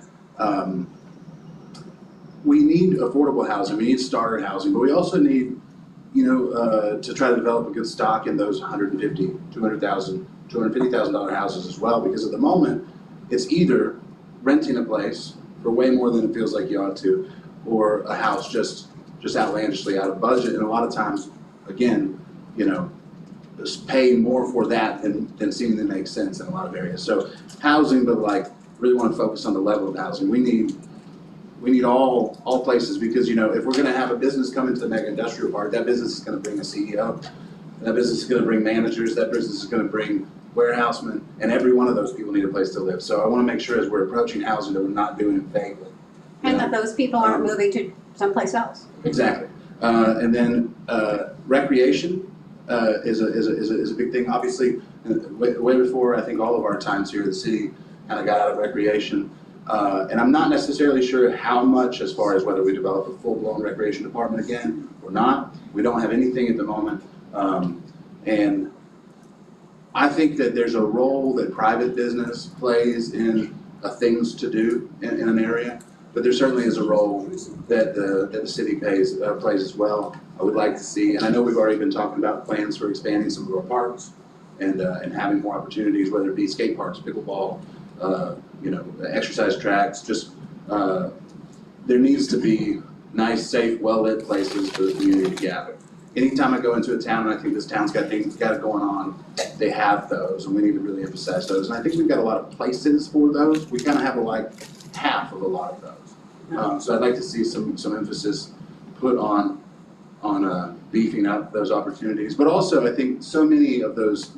[SPEAKER 5] we need affordable housing, we need starter housing, but we also need, to try to develop a good stock in those $150,000, $200,000, $250,000 houses as well, because at the moment, it's either renting a place for way more than it feels like you ought to, or a house just outlandishly out of budget, and a lot of times, again, just pay more for that than seemingly makes sense in a lot of areas. So housing, but really want to focus on the level of housing. We need all places, because if we're gonna have a business come into the mega industrial park, that business is gonna bring a CEO, that business is gonna bring managers, that business is gonna bring warehousemen, and every one of those people need a place to live. So I wanna make sure as we're approaching housing that we're not doing it vaguely.
[SPEAKER 7] And that those people aren't moving to someplace else.
[SPEAKER 5] Exactly. And then recreation is a big thing. Obviously, way before I think all of our times here, the city kind of got out of recreation. And I'm not necessarily sure how much, as far as whether we develop a full-blown recreation department again or not. We don't have anything at the moment. And I think that there's a role that private business plays in things to do in an area, but there certainly is a role that the city plays as well. I would like to see, and I know we've already been talking about plans for expanding some of our parks and having more opportunities, whether it be skate parks, pickleball, exercise tracks, there needs to be nice, safe, well-lit places for the community to gather. Anytime I go into a town, and I think this town's got things going on, they have those, and we need to really emphasize those. And I think we've got a lot of places for those. We kind of have half of a lot of those. So I'd like to see some emphasis put on beefing up those opportunities. But also, I think so many of those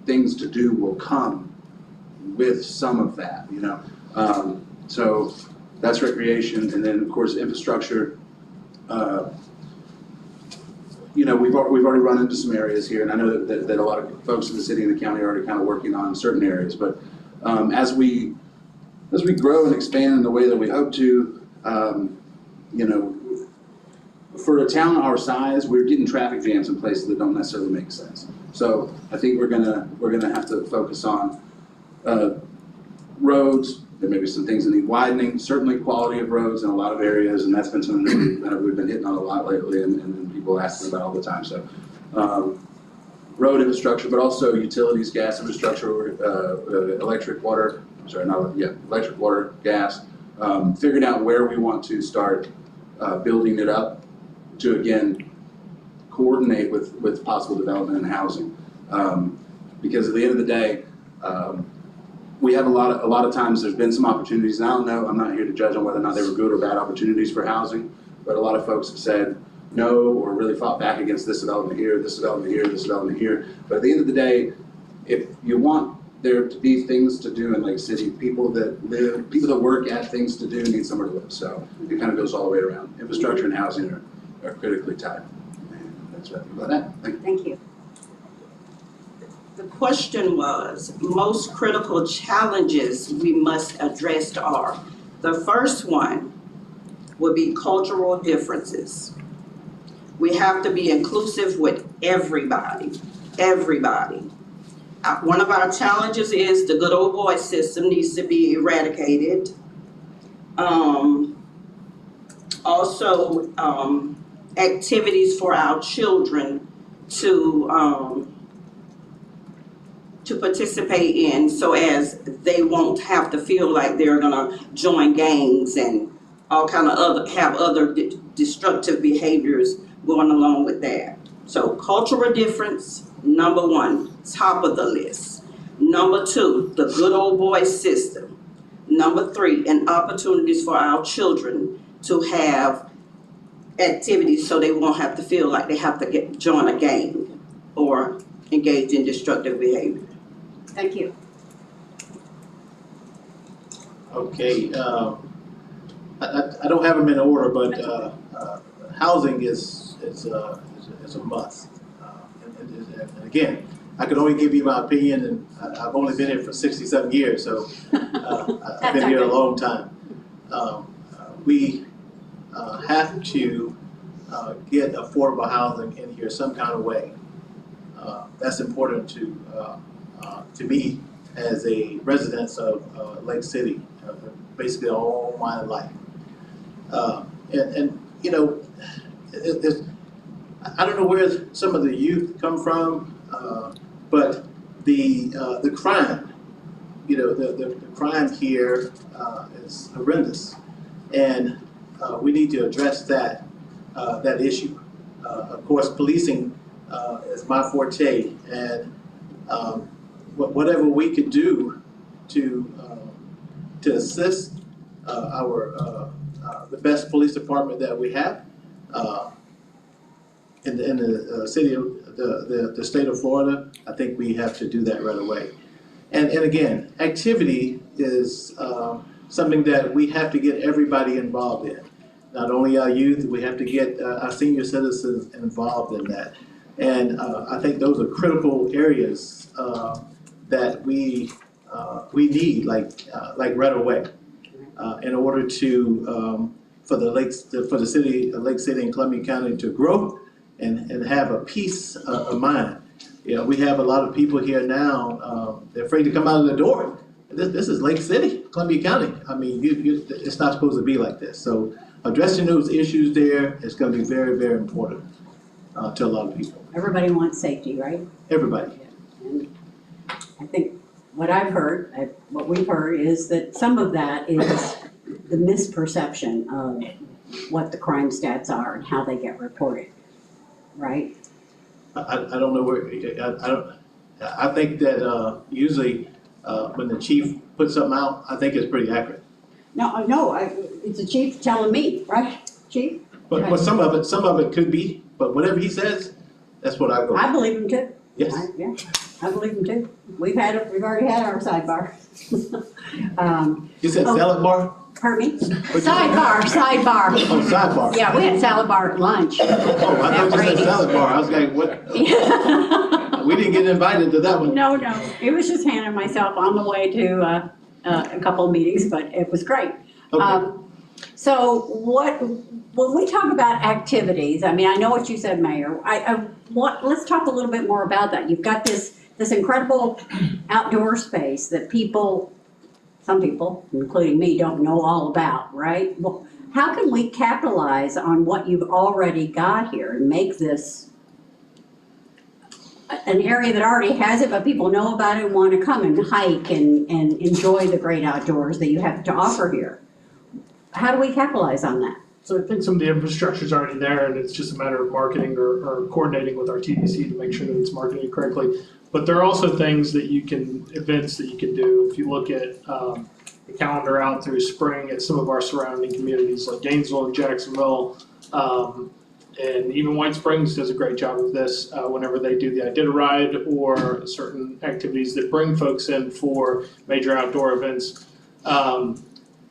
[SPEAKER 5] things to do will come with some of that, So that's recreation, and then of course infrastructure. We've already run into some areas here, and I know that a lot of folks in the city and the county are already kind of working on certain areas. But as we grow and expand in the way that we hope to, for a town our size, we're getting traffic jams in places that don't necessarily make sense. So I think we're gonna have to focus on roads. There may be some things that need widening, certainly quality of roads in a lot of areas, and that's been something that we've been hitting on a lot lately, and people asking about all the time. So road infrastructure, but also utilities, gas infrastructure, electric, water, gas, figuring out where we want to start building it up to, again, coordinate with possible development and housing. Because at the end of the day, we have a lot of times there's been some opportunities, and I don't know, I'm not here to judge on whether or not they were good or bad opportunities for housing, but a lot of folks have said no, or really fought back against this development here, this development here, this development here. But at the end of the day, if you want there to be things to do in Lake City, people that work at things to do need somewhere to live. So it kind of goes all the way around. Infrastructure and housing are critically tied. And that's what I think about that. Thank you.
[SPEAKER 7] Thank you.
[SPEAKER 1] The question was, most critical challenges we must address are, the first one would be cultural differences. We have to be inclusive with everybody. One of our challenges is the good old boy system needs to be eradicated. Also, activities for our children to participate in, so as they won't have to feel like they're gonna join gangs and all kind of other destructive behaviors going along with that. So cultural difference, number one, top of the list. Number two, the good old boy system. Number three, and opportunities for our children to have activities so they won't have to feel like they have to join a gang or engage in destructive behavior.
[SPEAKER 7] Thank you.
[SPEAKER 10] Okay, I don't have them in order, but housing is a must. And again, I can only give you my opinion, and I've only been here for 67 years, so I've been here a long time. have to get affordable housing in here some kind of way. That's important to me as a resident of Lake City, basically all my life. And you know, I don't know where some of the youth come from, but the crime, you know, the crime here is horrendous, and we need to address that issue. Of course, policing is my forte, and whatever we could do to assist the best police department that we have in the city of the state of Florida, I think we have to do that right away. And again, activity is something that we have to get everybody involved in. Not only our youth, we have to get our senior citizens involved in that. And I think those are critical areas that we need, like right away, in order to for the city of Lake City and Columbia County to grow and have a peace of mind. You know, we have a lot of people here now, they're afraid to come out of the door. This is Lake City, Columbia County. I mean, it's not supposed to be like this. So addressing those issues there is going to be very, very important to a lot of people.
[SPEAKER 7] Everybody wants safety, right?
[SPEAKER 10] Everybody.
[SPEAKER 7] And I think what I've heard, what we've heard is that some of that is the misperception of what the crime stats are and how they get reported, right?
[SPEAKER 10] I don't know where, I think that usually when the chief puts something out, I think it's pretty accurate.
[SPEAKER 7] No, it's the chief telling me, right, chief?
[SPEAKER 10] But some of it could be, but whatever he says, that's what I go with.
[SPEAKER 7] I believe him too.
[SPEAKER 10] Yes.
[SPEAKER 7] Yeah, I believe him too. We've already had our sidebar.
[SPEAKER 10] You said salad bar?
[SPEAKER 7] Pardon me? Sidebar.
[SPEAKER 10] Oh, sidebar.
[SPEAKER 7] Yeah, we had salad bar at lunch.
[SPEAKER 10] Oh, I thought you said salad bar. I was like, what? We didn't get invited to that one.
[SPEAKER 7] No, it was just Hannah and myself on the way to a couple of meetings, but it was great.
[SPEAKER 10] Okay.
[SPEAKER 7] So when we talk about activities, I mean, I know what you said, Mayor. Let's talk a little bit more about that. You've got this incredible outdoor space that some people, including me, don't know all about, right? Well, how can we capitalize on what you've already got here and make this an area that already has it, but people know about it and want to come and hike and enjoy the great outdoors that you have to offer here? How do we capitalize on that?
[SPEAKER 3] So I think some of the infrastructure's already there, and it's just a matter of marketing or coordinating with our TDC to make sure that it's marketed correctly. But there are also things events that you can do. If you look at the calendar out through spring at some of our surrounding communities like Gainesville and Jacksonville, and even White Springs does a great job of this whenever they do the Iditarod or certain activities that bring folks in for major outdoor events.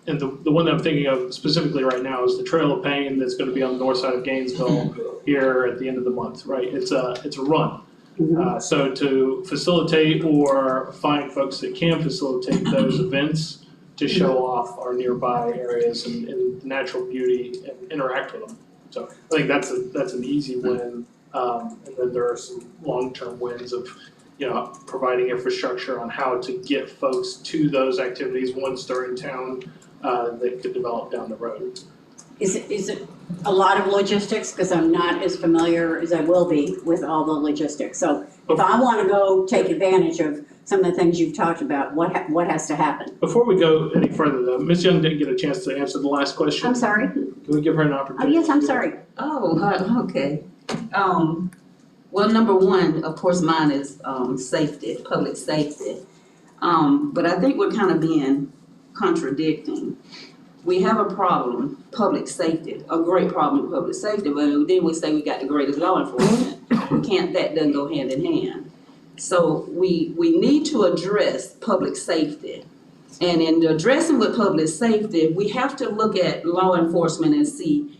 [SPEAKER 3] And the one that I'm thinking of specifically right now is the Trail of Pain that's going to be on the north side of Gainesville here at the end of the month, right? It's a run. So to facilitate or find folks that can facilitate those events to show off our nearby areas and natural beauty and interact with them. So I think that's an easy win. And then there are some long-term wins of providing infrastructure on how to get folks to those activities once they're in town that could develop down the road.
[SPEAKER 7] Is it a lot of logistics? Because I'm not as familiar as I will be with all the logistics. So if I want to go take advantage of some of the things you've talked about, what has to happen?
[SPEAKER 3] Before we go any further though, Ms. Young didn't get a chance to answer the last question.
[SPEAKER 7] I'm sorry?
[SPEAKER 3] Can we give her an
[SPEAKER 7] Oh,
[SPEAKER 3] opportunity?
[SPEAKER 7] yes, I'm sorry.
[SPEAKER 9] Oh, okay. Well, number one, of course, mine is safety, public safety. But I think we're kind of being contradicting. We have a problem, public safety, a great problem, public safety, but then we say we got the greatest law enforcement. That doesn't go hand in hand. So we need to address public safety. And in addressing with public safety, we have to look at law enforcement and see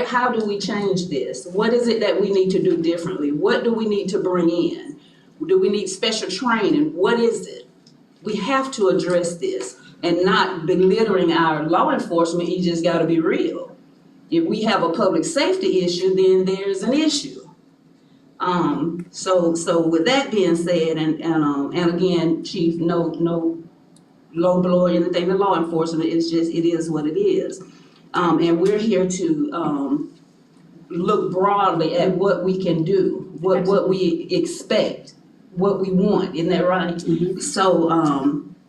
[SPEAKER 9] how do we change this? What is it that we need to do differently? What do we need to bring in? Do we need special training? What is it? We have to address this. and not belittling our law enforcement, you just gotta be real. If we have a public safety issue, then there's an issue. So with that being said, and again, Chief, no low blow or anything to law enforcement, it's just, it is what it is. And we're here to, look broadly at what we can do, what we expect, what we want, isn't that right?
[SPEAKER 7] Mhm.
[SPEAKER 9] So,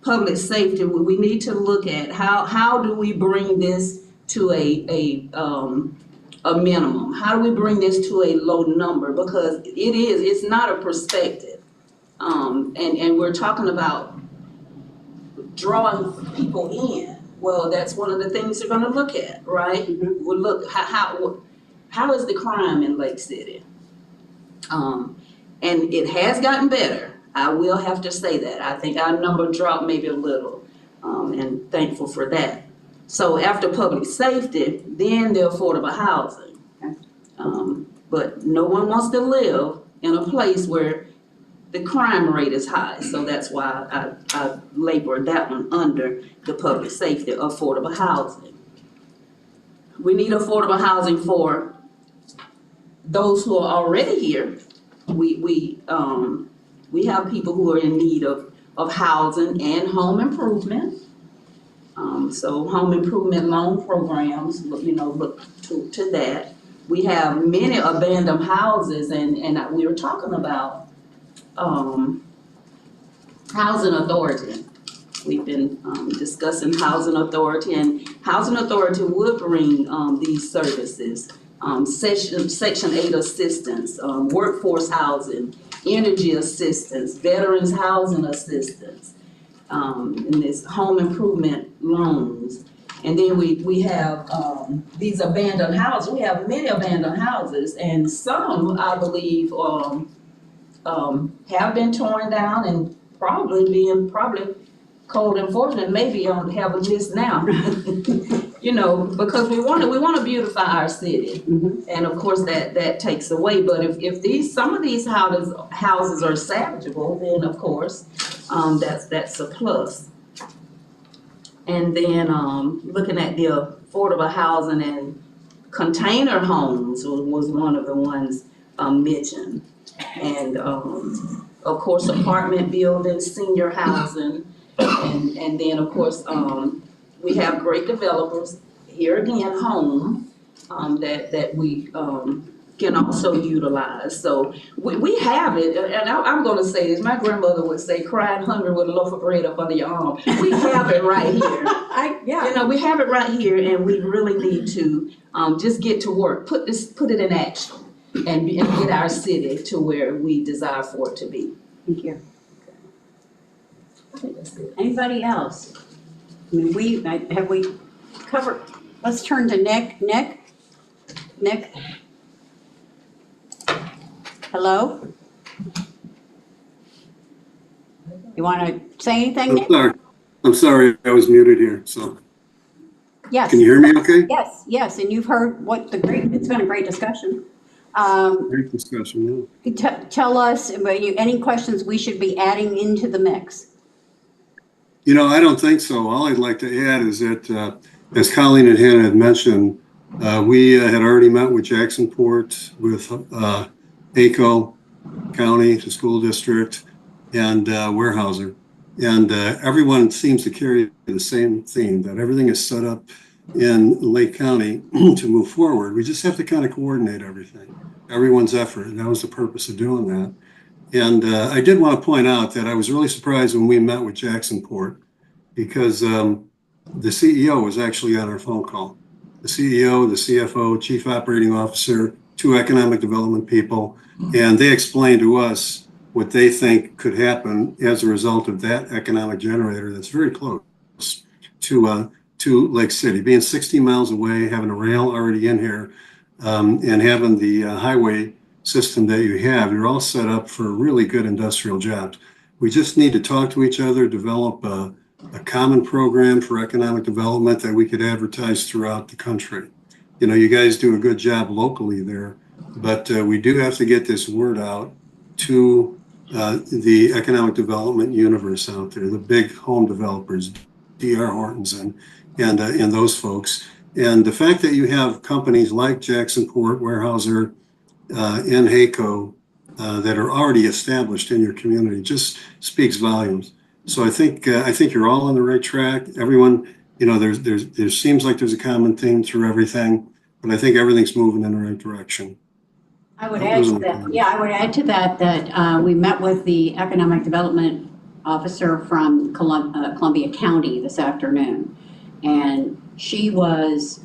[SPEAKER 9] public safety, we need to look at how do we bring this to a minimum? How do we bring this to a low number? Because it's not a perspective. And we're talking about drawing people in. Well, that's one of the things they're gonna look at, right?
[SPEAKER 7] Mhm.
[SPEAKER 9] We'll look, how is the crime in Lake City? And it has gotten better. I will have to say that. I think our number dropped maybe a little, and thankful for that. So after public safety, then the affordable housing. But no one wants to live in a place where the crime rate is high. So that's why I labor that one under the public safety, affordable housing. We need affordable housing for those who are already here. We have people who are in need of housing and home improvement. So home improvement loan programs, look to that. We have many abandoned houses and we were talking about, housing authority. We've been, discussing housing authority, and housing authority would bring, these services. Section 8 assistance, workforce housing, energy assistance, veterans housing assistance, and this home improvement loans. And then we have, these abandoned houses. We have many abandoned houses, and some, I believe, have been torn down and probably code enforcement maybe have a list now. Because we want to beautify our city.
[SPEAKER 7] Mhm.
[SPEAKER 9] And of course that takes away, but if some of these houses are salvageable, then of course, that's a plus. And then, looking at the affordable housing and container homes was one of the ones, mentioned. And, of course, apartment buildings, senior housing, and then, of course, we have great developers, here again, home, that we, can also utilize. So we have it, and I'm gonna say this, my grandmother would say, crying hungry with a loaf of bread up under your arm. We have it right here. We have it right here, and we really need to, just get to work, put it in action, and get our city to where we desire for it to be.
[SPEAKER 7] Thank you.
[SPEAKER 9] I think that's it.
[SPEAKER 7] Anybody else? I mean, have we covered, let's turn to Nick. Nick? Hello? You want to say anything, Nick?
[SPEAKER 11] I'm sorry, I was muted here, so.
[SPEAKER 7] Yes.
[SPEAKER 11] Can you hear me okay?
[SPEAKER 7] Yes, and you've heard it's been a great discussion.
[SPEAKER 11] Great discussion,
[SPEAKER 7] Tell us, any questions we should be adding into the mix?
[SPEAKER 11] I don't think so. All I'd like to add is that, as Colleen and Hannah had mentioned, we had already met with Jacksonport, with ACO County, the school district, and Weyerhaeuser. And everyone seems to carry the same theme, that everything is set up in Lake County to move forward. We just have to kind of coordinate everything, everyone's effort, and that was the purpose of doing that. And I did want to point out that I was really surprised when we met with Jacksonport, because the CEO was actually on our phone call. The CEO, the CFO, Chief Operating Officer, 2 economic development people, and they explained to us what they think could happen as a result of that economic generator that's very close to Lake City, being 60 miles away, having a rail already in here, and having the highway system that you have. You're all set up for really good industrial jobs. We just need to talk to each other, develop a common program for economic development that we could advertise throughout the country. You guys do a good job locally there, but we do have to get this word out to the economic development universe out there, the big home developers, D.R. Hortons and those folks. And the fact that you have companies like Jacksonport, Weyerhaeuser, and HAECO that are already established in your community just speaks volumes. So I think you're all on the right track. Everyone, there seems like there's a common theme through everything, but I think everything's moving in the right direction.
[SPEAKER 7] I would add to that, I would add to that we met with the Economic Development Officer from Columbia County this afternoon. And she was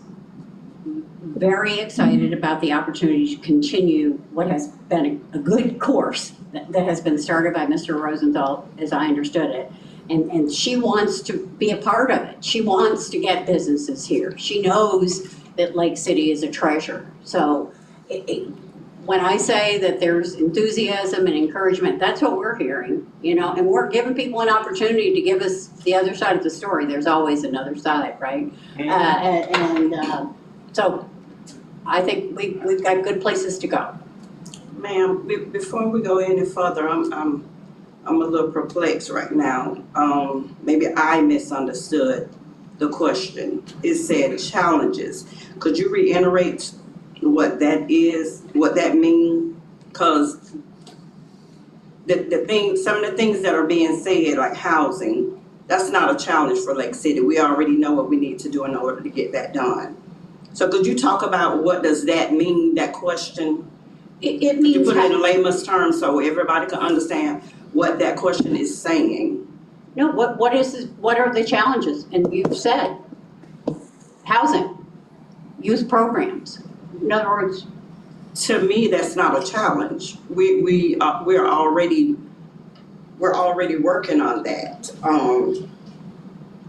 [SPEAKER 7] very excited about the opportunity to continue what has been a good course that has been started by Mr. Rosenthal, as I understood it. And she wants to be a part of it. She wants to get businesses here. She knows that Lake City is a treasure. So when I say that there's enthusiasm and encouragement, that's what we're hearing, and we're giving people an opportunity to give us the other side of the story. There's always another side, right? So I think we've got good places to go.
[SPEAKER 1] Ma'am, before we go any further, I'm a little perplexed right now. Maybe I misunderstood the question. It said challenges. Could you reiterate what that is, what that means? Because some of the things that are being said, like housing, that's not a challenge for Lake City. We already know what we need to do in order to get that done. So could you talk about what does that mean, that question?
[SPEAKER 7] It means
[SPEAKER 1] you put it in layman's terms so everybody can understand what that question is saying.
[SPEAKER 7] No, what are the challenges? And you've said housing, youth programs. In other words,
[SPEAKER 1] to me, that's not a challenge. We're already working on that.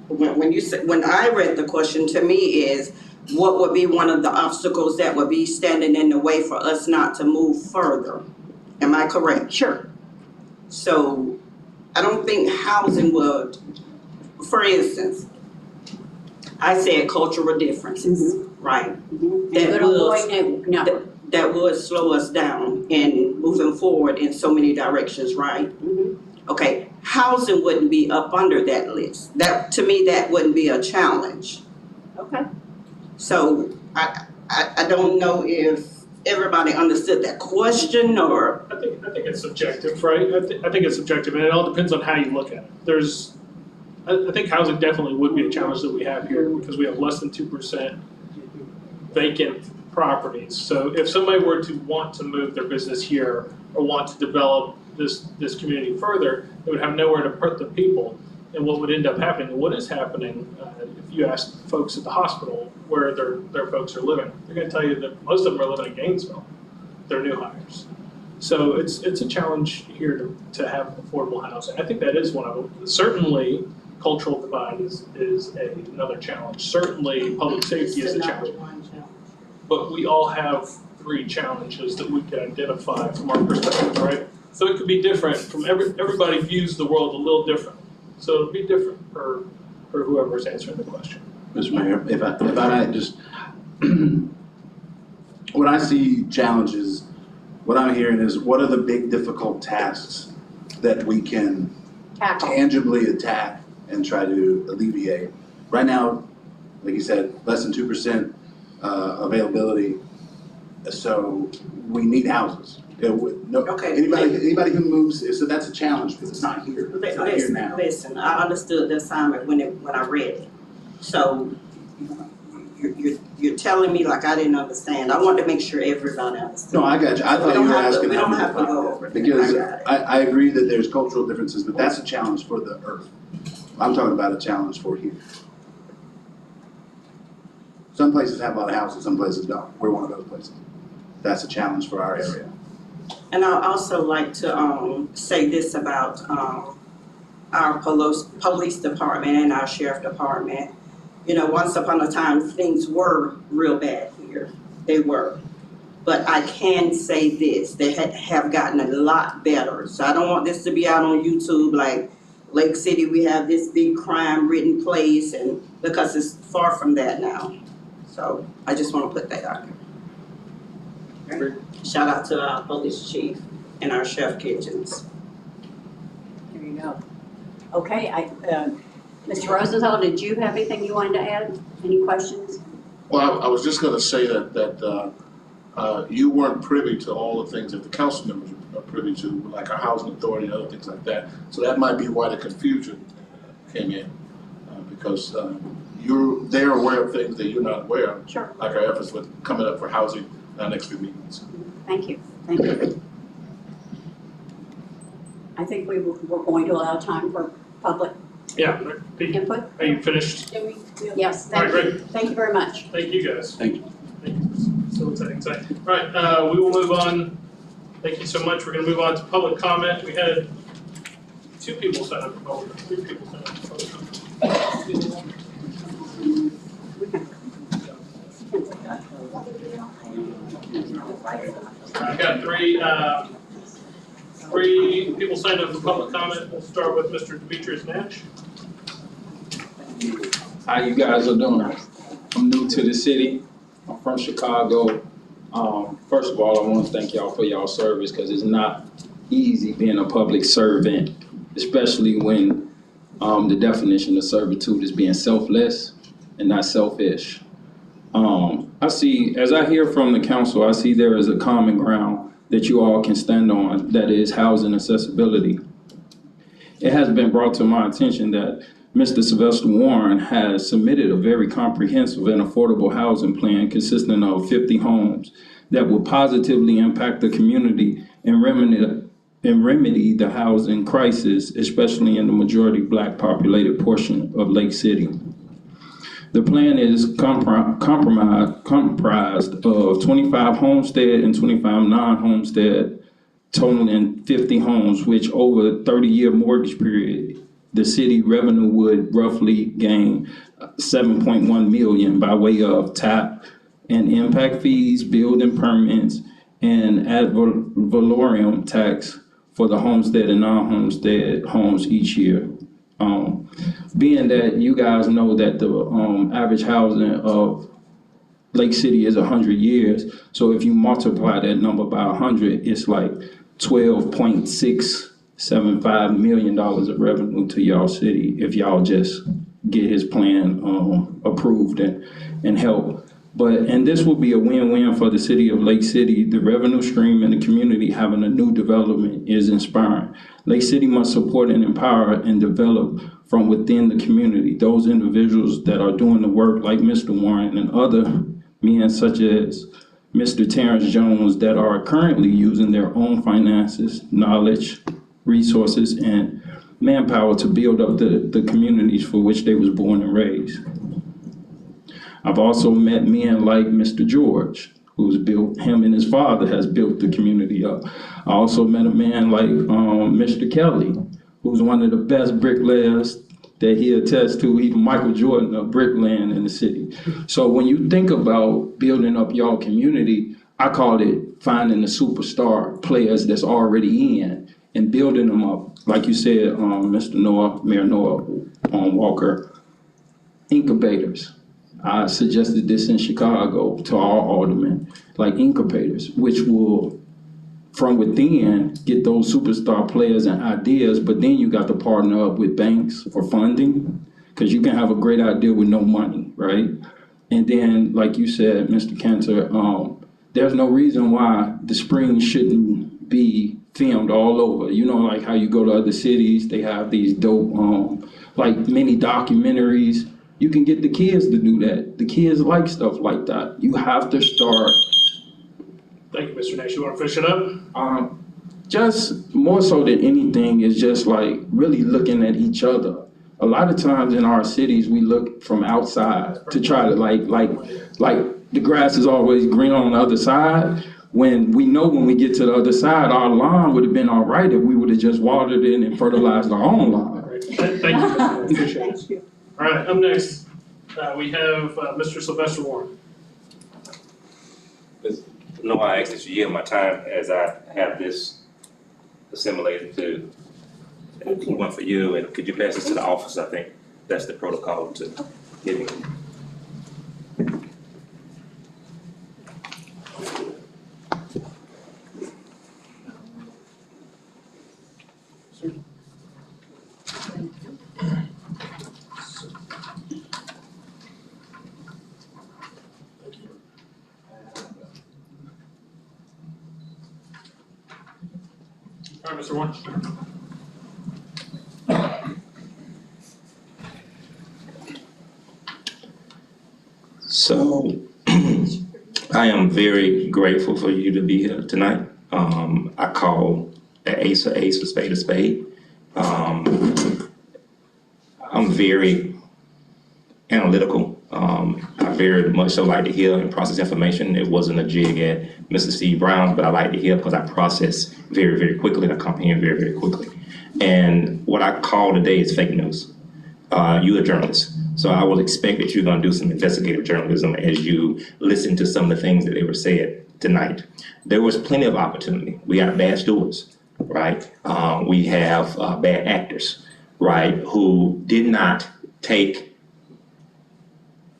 [SPEAKER 1] When I read the question, to me is what would be one of the obstacles that would be standing in the way for us not to move further? Am I correct?
[SPEAKER 7] Sure.
[SPEAKER 1] So I don't think housing would, for instance, I said cultural differences, right? That would slow us down in moving forward in so many directions, right? Okay, housing wouldn't be up under that list. That, to me, that wouldn't be a challenge.
[SPEAKER 7] Okay.
[SPEAKER 1] So I don't know if everybody understood that question or.
[SPEAKER 3] I think it's subjective, right? I think it's subjective, and it all depends on how you look at it. I think housing definitely would be a challenge that we have here because we have less than 2% vacant properties. So if somebody were to want to move their business here or want to develop this community further, they would have nowhere to put the people. And what would end up happening, and what is happening, if you ask folks at the hospital where their folks are living, they're going to tell you that most of them are living in Gainesville. They're new hires. So it's a challenge here to have affordable housing. I think that is one of them. Certainly, cultural divide is another challenge. Certainly, public safety is a challenge. But we all have 3 challenges that we can identify from our perspective, right? So it could be different from everybody views the world a little different. So it'll be different for whoever's answering the question.
[SPEAKER 5] Mr. Mayor, if I might just, when I see challenges, what I'm hearing is what are the big difficult tasks that we can tangibly attack and try to alleviate. Right now, like you said, less than 2% availability, so we need houses.
[SPEAKER 1] Okay.
[SPEAKER 5] Anybody who moves, so that's a challenge because it's not here. It's not here now.
[SPEAKER 1] Listen, I understood the assignment when I read it. So you're telling me like I didn't understand. I wanted to make sure everybody understood.
[SPEAKER 5] No, I got you. I thought you were asking.
[SPEAKER 1] We don't have to go over it.
[SPEAKER 5] Because I agree that there's cultural differences, but that's a challenge for the earth. I'm talking about a challenge for here. Some places have a lot of houses, some places don't. We're one of those places. That's a challenge for our area.
[SPEAKER 1] And I'd also like to say this about our police department and our sheriff department. You know, once upon a time, things were real bad here. They were. But I can say this, they have gotten a lot better. So I don't want this to be out on YouTube like Lake City, we have this big crime-ridden place, and because it's far from that now. So I just want to put that out there. Shout out to our police chief and our chef kitchens.
[SPEAKER 7] There you go. Okay, Mr. Rosenthal, did you have anything you wanted to add? Any questions?
[SPEAKER 6] Well, I was just gonna say that you weren't privy to all the things that the council members are privy to, like our housing authority and other things like that. So that might be why the confusion came in, because they're aware of things that you're not aware of.
[SPEAKER 7] Sure.
[SPEAKER 6] Like our efforts with coming up for housing in our next few meetings.
[SPEAKER 7] Thank you. Thank you. I think we're going to allow time for public
[SPEAKER 3] Yeah, Pete,
[SPEAKER 7] input.
[SPEAKER 3] are you finished?
[SPEAKER 7] Yes,
[SPEAKER 3] All right,
[SPEAKER 7] thank you.
[SPEAKER 3] great.
[SPEAKER 7] Thank you very much.
[SPEAKER 3] Thank you, guys.
[SPEAKER 5] Thank you.
[SPEAKER 3] Thank you for facilitating tonight. All right, we will move on. Thank you so much. We're gonna move on to public comment. We had 2 people sign up for public, 3 people sign up for public comment. I got 3 people signed up for public comment. We'll start with Mr. Demetrius Nash.
[SPEAKER 12] How you guys are doing? I'm new to the city. I'm from Chicago. First of all, I want to thank y'all for y'all service because it's not easy being a public servant, especially when the definition of servitude is being selfless and not selfish. I see, as I hear from the council, I see there is a common ground that you all can stand on, that is housing accessibility. It has been brought to my attention that Mr. Sylvester Warren has submitted a very comprehensive and affordable housing plan consisting of 50 homes that will positively impact the community and remedy the housing crisis, especially in the majority Black populated portion of Lake City. The plan is comprised of 25 homestead and 25 non-homestead, totaling 50 homes, which over a 30-year mortgage period, the city revenue would roughly gain 7.1 million by way of TAP and impact fees, building permits, and ad valorem tax for the homestead and non-homestead homes each year. Being that you guys know that the average housing of Lake City is 100 years, so if you multiply that number by 100, it's like $12.675 million of revenue to y'all city if y'all just get his plan approved and help. And this will be a win-win for the city of Lake City. The revenue stream and the community having a new development is inspiring. Lake City must support and empower and develop from within the community those individuals that are doing the work like Mr. Warren and other men such as Mr. Terrence Jones that are currently using their own finances, knowledge, resources, and manpower to build up the communities for which they was born and raised. I've also met men like Mr. George, him and his father has built the community up. I also met a man like Mr. Kelly, who's one of the best bricklayers that he attests to, even Michael Jordan of bricklaying in the city. So when you think about building up y'all community, I call it finding the superstar players that's already in and building them up. Like you said, Mr. Noah, Mayor Noah Walker, incubators. I suggested this in Chicago to all aldermen, like incubators, which will, from within, get those superstar players and ideas, but then you got to partner up with banks for funding, because you can have a great idea with no money, right? And then, like you said, Mr. Cantor, there's no reason why the spring shouldn't be filmed all over. You know, like how you go to other cities, they have these dope, like mini documentaries. You can get the kids to do that. The kids like stuff like that. You have to start.
[SPEAKER 3] Thank you, Mr. Nash. You want to finish it up?
[SPEAKER 12] Just more so than anything is just like really looking at each other. A lot of times in our cities, we look from outside to try to like the grass is always green on the other side. When we know when we get to the other side, our lawn would have been all right if we would have just watered it and fertilized our own lawn.
[SPEAKER 3] Thank you, Mr. Nash. Appreciate it. All right, up next, we have Mr. Sylvester Warren.
[SPEAKER 2] No, I asked that you yield my time as I have this assimilated to one for you, and could you pass this to the office? I think that's the protocol to give me.
[SPEAKER 3] All right, Mr. Warren.
[SPEAKER 12] So I am very grateful for you to be here tonight. I call an ace a spade a spade. I'm very analytical. I very much so like to hear and process information. It wasn't a jig at Mr. Steve Brown, but I like to hear because I process very, very quickly and I comprehend very, very quickly. And what I call today is fake news. You're a journalist, so I will expect that you're going to do some investigative journalism as you listen to some of the things that they were said tonight. There was plenty of opportunity. We got bad stewards, right? We have bad actors, right, who did not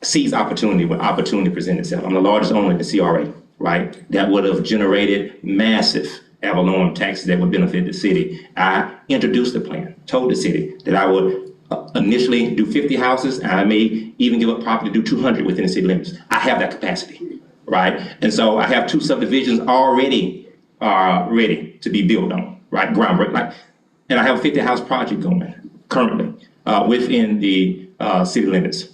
[SPEAKER 12] seize opportunity when opportunity presented itself. I'm the largest owner in the CRA, right? That would have generated massive ad valorem taxes that would benefit the city. I introduced the plan, told the city that I would initially do 50 houses, and I may even give up property to do 200 within the city limits. I have that capacity, right? And so I have 2 subdivisions already ready to be built on, right? Groundbreak, like, and I have a 50 house project going currently within the city limits.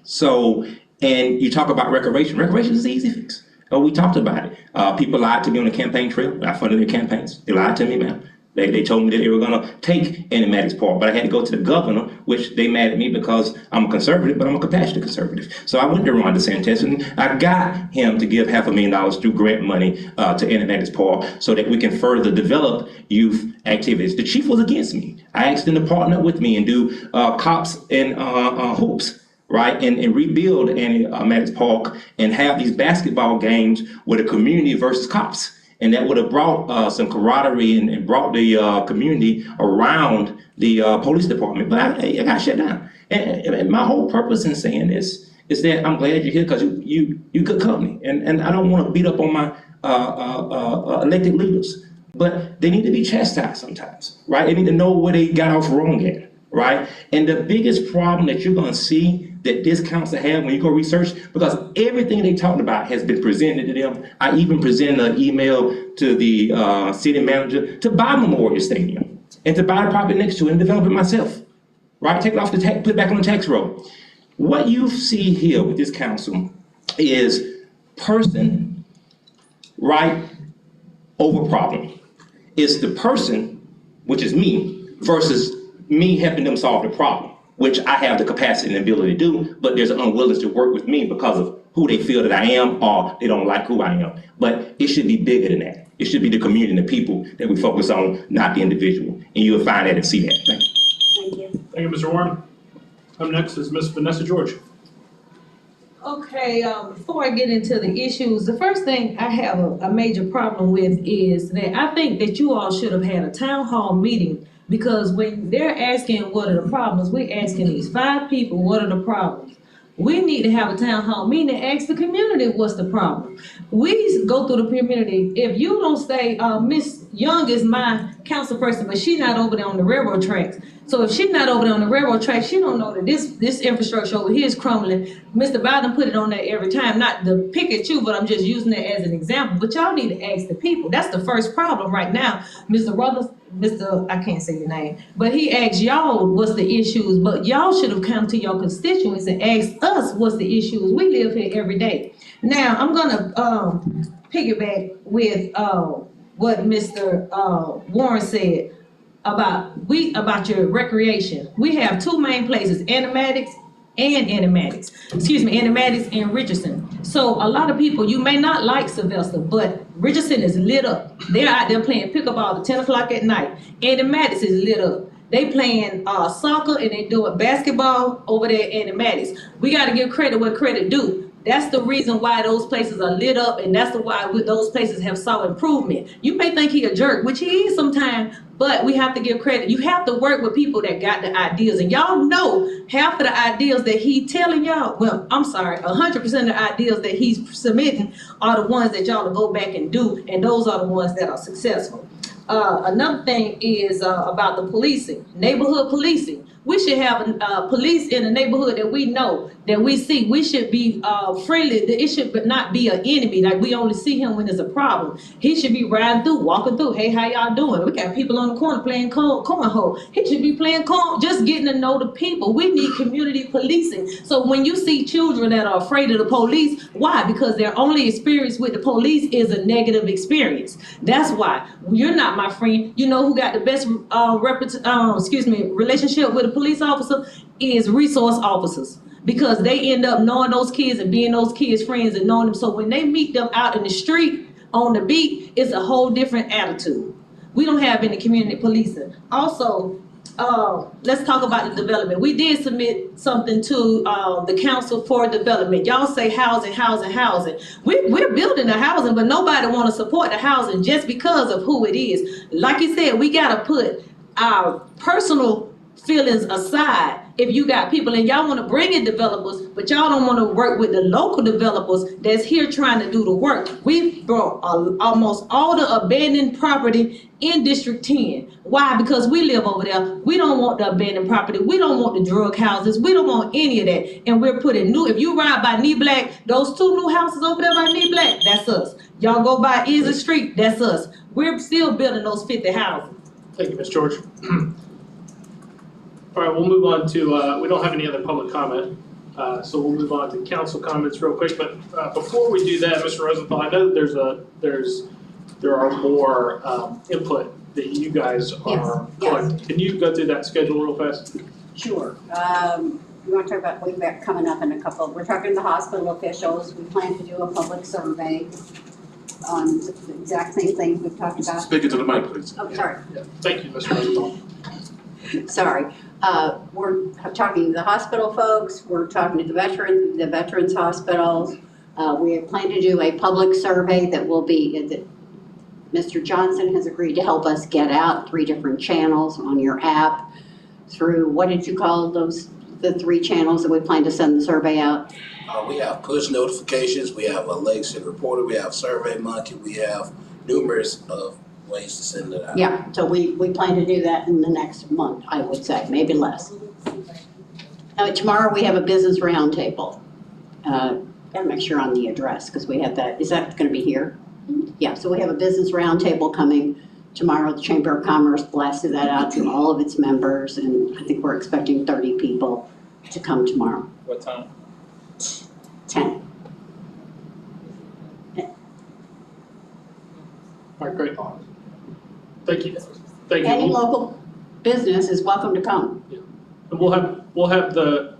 [SPEAKER 12] So, and you talk about recreation. Recreation is an easy fix. We talked about it. People lied to me on the campaign trail. I funded their campaigns. They lied to me, man. They told me that they were gonna take Animatics Park, but I had to go to the governor, which they mad at me because I'm a conservative, but I'm a compassionate conservative. So I went to Ron DeSantis and I got him to give $500,000 through grant money to Animatics Park so that we can further develop youth activities. The chief was against me. I asked him to partner with me and do cops and hoops, right? And rebuild Animatics Park and have these basketball games with a community versus cops. And that would have brought some camaraderie and brought the community around the police department. But I got shut down. And my whole purpose in saying this is that I'm glad you're here because you good company. And I don't want to beat up on my elected leaders, but they need to be chastised sometimes, right? They need to know where they got off wrong at, right? And the biggest problem that you're going to see that this council have when you go research, because everything they talked about has been presented to them. I even presented an email to the city manager to buy Memorial Stadium and to buy the property next to it and develop it myself, right? Take it off the tax, put it back on the tax roll. What you see here with this council is person, right, over problem. It's the person, which is me, versus me helping them solve the problem, which I have the capacity and ability to do, but there's an unwillingness to work with me because of who they feel that I am or they don't like who I am. But it should be bigger than that. It should be the community and the people that we focus on, not the individual. And you will find that and see that. Thank you.
[SPEAKER 7] Thank you.
[SPEAKER 3] Thank you, Mr. Warren. Up next is Ms. Vanessa George.
[SPEAKER 13] Okay, before I get into the issues, the first thing I have a major problem with is that I think that you all should have had a town hall meeting, because when they're asking what are the problems, we're asking these 5 people, what are the problems? We need to have a town hall meeting and ask the community what's the problem. We go through the community. If you don't say, Miss Young is my council person, but she's not over there on the railroad tracks. So if she's not over there on the railroad tracks, she don't know that this infrastructure over here is crumbling. Mr. Biden put it on there every time, not to pick at you, but I'm just using it as an example. But y'all need to ask the people. That's the first problem right now. I can't say your name, but he asked y'all what's the issues, but y'all should have come to your constituents and asked us what's the issues. We live here every day. Now, I'm gonna piggyback with what Mr. Warren said about your recreation. We have 2 main places, Animatics and Richardson. So a lot of people, you may not like Sylvester, but Richardson is lit up. They're out there playing pickleball at 10 o'clock at night. Animatics is lit up. They playing soccer and they doing basketball over there at Animatics. We got to give credit where credit due. That's the reason why those places are lit up, and that's why those places have saw improvement. You may think he a jerk, which he is sometimes, but we have to give credit. You have to work with people that got the ideas, and y'all know half of the ideas that he telling y'all, 100% of the ideas that he's submitting are the ones that y'all to go back and do, and those are the ones that are successful. Another thing is about the policing, neighborhood policing. We should have police in the neighborhood that we know, that we see. We should be friendly. It should not be an enemy. Like we only see him when there's a problem. He should be riding through, walking through. Hey, how y'all doing? We got people on the corner playing cornhole. He should be playing just getting to know the people. We need community policing. So when you see children that are afraid of the police, why? Because their only experience with the police is a negative experience. That's why. You're not my friend. You know who got the best relationship with a police officer is resource officers, because they end up knowing those kids and being those kids' friends and knowing them. So when they meet them out in the street on the beat, it's a whole different attitude. We don't have any community policing. Also, let's talk about the development. We did submit something to the Council for Development. Y'all say housing. We're building the housing, but nobody want to support the housing just because of who it is. Like you said, we got to put our personal feelings aside. If you got people and y'all want to bring in developers, but y'all don't want to work with the local developers that's here trying to do the work. We brought almost all the abandoned property in District 10. Why? Because we live over there. We don't want the abandoned property. We don't want the drug houses. We don't want any of that. And we're putting new, if you ride by Knee Black, those 2 new houses over there by Knee Black, that's us. Y'all go by Easy Street, that's us. We're still building those 50 houses.
[SPEAKER 3] Thank you, Ms. George. All right, we'll move on to, we don't have any other public comment, so we'll move on to council comments real quick. But before we do that, Mr. Rosenthal, I know that there are more input that you guys are collecting. Can you go through that schedule real fast?
[SPEAKER 7] Sure. We want to talk about, we've got coming up in a couple, we're talking to the hospital officials. We plan to do a public survey on the exact same things we've talked about.
[SPEAKER 6] Speak into the mic, please.
[SPEAKER 7] Oh, sorry.
[SPEAKER 3] Yeah. Thank you, Mr. Rosenthal.
[SPEAKER 7] Sorry. We're talking to the hospital folks, we're talking to the veterans hospitals. We plan to do a public survey that will be, that Mr. Johnson has agreed to help us get out 3 different channels on your app through, what did you call those, the 3 channels that we plan to send the survey out?
[SPEAKER 14] We have push notifications, we have a Lake City Reporter, we have Survey Monkey, we have numerous of ways to send it out.
[SPEAKER 7] Yeah, so we plan to do that in the next month, I would say, maybe less. Tomorrow we have a business roundtable. Gotta make sure on the address, because we have that, is that gonna be here? Yeah, so we have a business roundtable coming tomorrow. The Chamber of Commerce blasted that out to all of its members, and I think we're expecting 30 people to come tomorrow.
[SPEAKER 12] What time?
[SPEAKER 7] 10.
[SPEAKER 3] All right, great. Thank you. Thank you.
[SPEAKER 7] Any local business is welcome to come.
[SPEAKER 3] And we'll have the,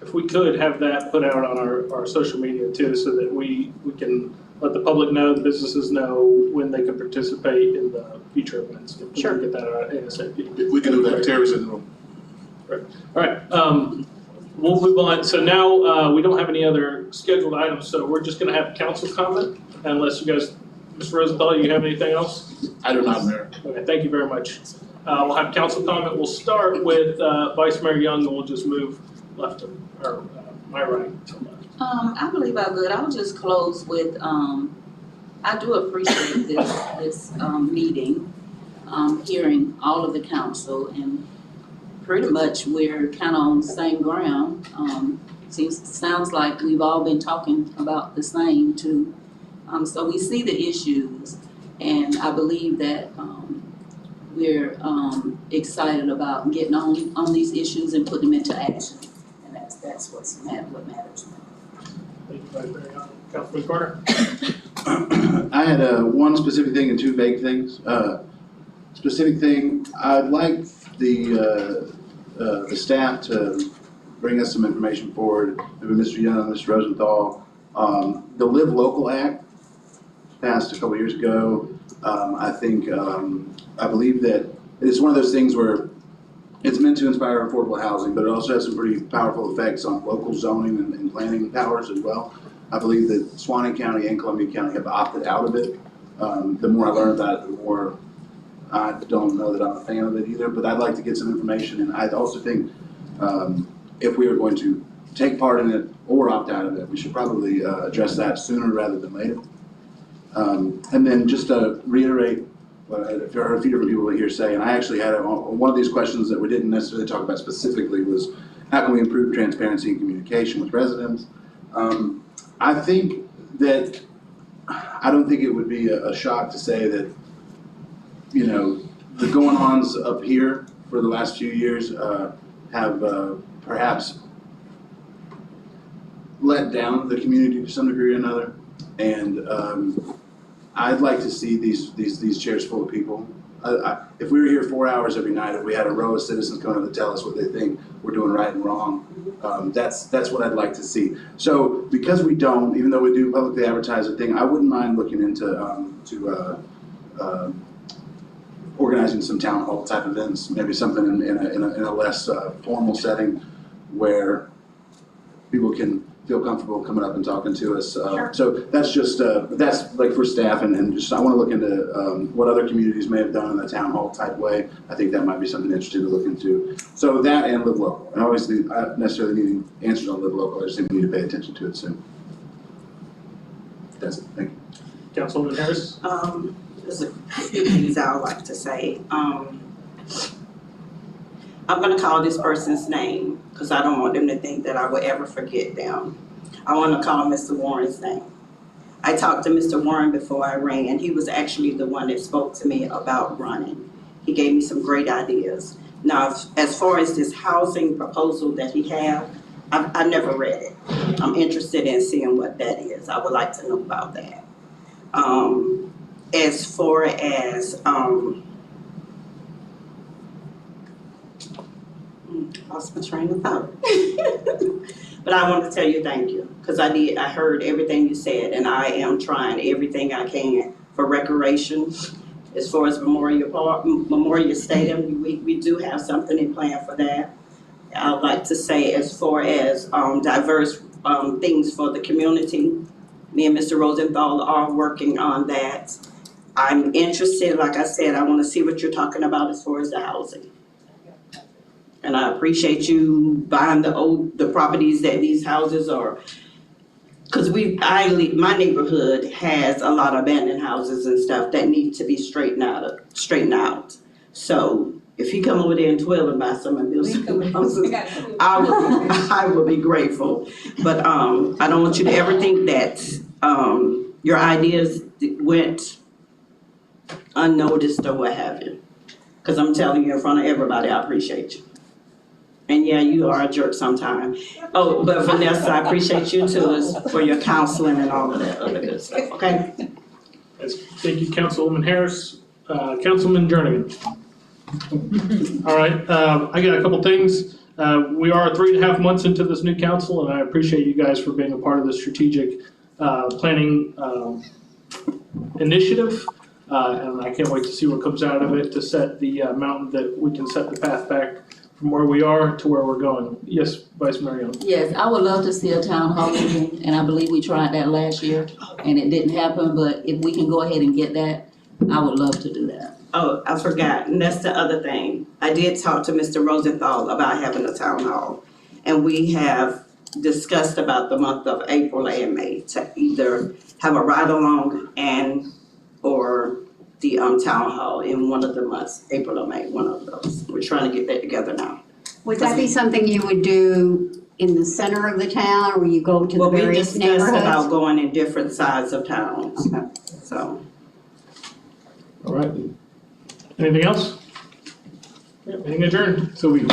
[SPEAKER 3] if we could have that put out on our social media too, so that we can let the public know, the businesses know when they can participate in the future events. If we can get that out ASAP.
[SPEAKER 6] If we can do that, Terry's in the room.
[SPEAKER 3] Right. All right. We'll move on. So now we don't have any other scheduled items, so we're just going to have council comment, unless you guys, Mr. Rosenthal, you have anything else?
[SPEAKER 6] I do not, Mayor.
[SPEAKER 3] Okay, thank you very much. We'll have council comment. We'll start with Vice Mayor Young, and we'll just move left to, or my right to left.
[SPEAKER 9] I believe I'm good. I'll just close with, I do appreciate this meeting, hearing all of the council, and pretty much we're kind of on the same ground. Sounds like we've all been talking about the same too. So we see the issues, and I believe that we're excited about getting on these issues and putting them into action, and that's what matters.
[SPEAKER 3] Thank you, Vice Mayor Young. Councilman Carter.
[SPEAKER 5] I had one specific thing and 2 vague things. Specific thing, I'd like the staff to bring us some information forward, maybe Mr. Young, Mr. Rosenthal. The Live Local Act passed a couple years ago. I believe that it's one of those things where it's meant to inspire affordable housing, but it also has some pretty powerful effects on local zoning and planning powers as well. I believe that Suwannee County and Columbia County have opted out of it. The more I learn about it, the more I don't know that I'm a fan of it either, but I'd like to get some information. And I also think if we are going to take part in it or opt out of it, we should probably address that sooner rather than later. And then just to reiterate what I've heard a few different people here say, and I actually had one of these questions that we didn't necessarily talk about specifically was, how can we improve transparency and communication with residents? I think that, I don't think it would be a shock to say that, you know, the going-ons up here for the last few years have perhaps let down the community to some degree or another. And I'd like to see these chairs full of people. If we were here 4 hours every night, if we had a row of citizens coming up to tell us what they think we're doing right and wrong, that's what I'd like to see. So because we don't, even though we do publicly advertise a thing, I wouldn't mind looking into organizing some town hall type events, maybe something in a less formal setting where people can feel comfortable coming up and talking to us. So that's just, that's like for staff and just, I want to look into what other communities may have done in the town hall type way. I think that might be something interesting to look into. So that and Live Local. And obviously, I don't necessarily need answers on Live Local. I just think we need to pay attention to it soon. That's it. Thank you.
[SPEAKER 3] Councilwoman Harris?
[SPEAKER 1] There's a few things I would like to say. I'm gonna call this person's name because I don't want them to think that I would ever forget them. I want to call Mr. Warren's name. I talked to Mr. Warren before I ran. He was actually the one that spoke to me about running. He gave me some great ideas. Now, as far as this housing proposal that he had, I never read it. I'm interested in seeing what that is. I would like to know about that. As far as lost my train of thought. But I want to tell you thank you, because I heard everything you said, and I am trying everything I can for recreation. As far as Memorial Park, Memorial Stadium, we do have something in plan for that. I'd like to say as far as diverse things for the community, me and Mr. Rosenthal are working on that. I'm interested, like I said, I want to see what you're talking about as far as the housing. And I appreciate you buying the properties that these houses are, because my neighborhood has a lot of abandoned houses and stuff that need to be straightened out. So if you come over there in 12 and buy some and build some houses, I will be grateful. But I don't want you to ever think that your ideas went unnoticed or what have you. Because I'm telling you in front of everybody, I appreciate you. And yeah, you are a jerk sometimes. Oh, but Vanessa, I appreciate you too for your counseling and all of that other good stuff, okay?
[SPEAKER 3] Thank you, Councilwoman Harris. Councilman Jernigan. All right, I got a couple things. We are 3.5 months into this new council, and I appreciate you guys for being a part of the strategic planning initiative. And I can't wait to see what comes out of it to set the mountain that we can set the path back from where we are to where we're going. Yes, Vice Mayor.
[SPEAKER 9] Yes, I would love to see a town hall meeting, and I believe we tried that last year and it didn't happen, but if we can go ahead and get that, I would love to do that.
[SPEAKER 1] Oh, I forgot, and that's the other thing. I did talk to Mr. Rosenthal about having a town hall, and we have discussed about the month of April and May to either have a ride-along or the town hall in one of the months, April or May, one of those. We're trying to get that together now.
[SPEAKER 7] Would that be something you would do in the center of the town, or you go to the various neighborhoods?
[SPEAKER 1] Well, we discussed about going in different sides of towns, so.
[SPEAKER 3] All right. Anything else? Meeting adjourned. So we.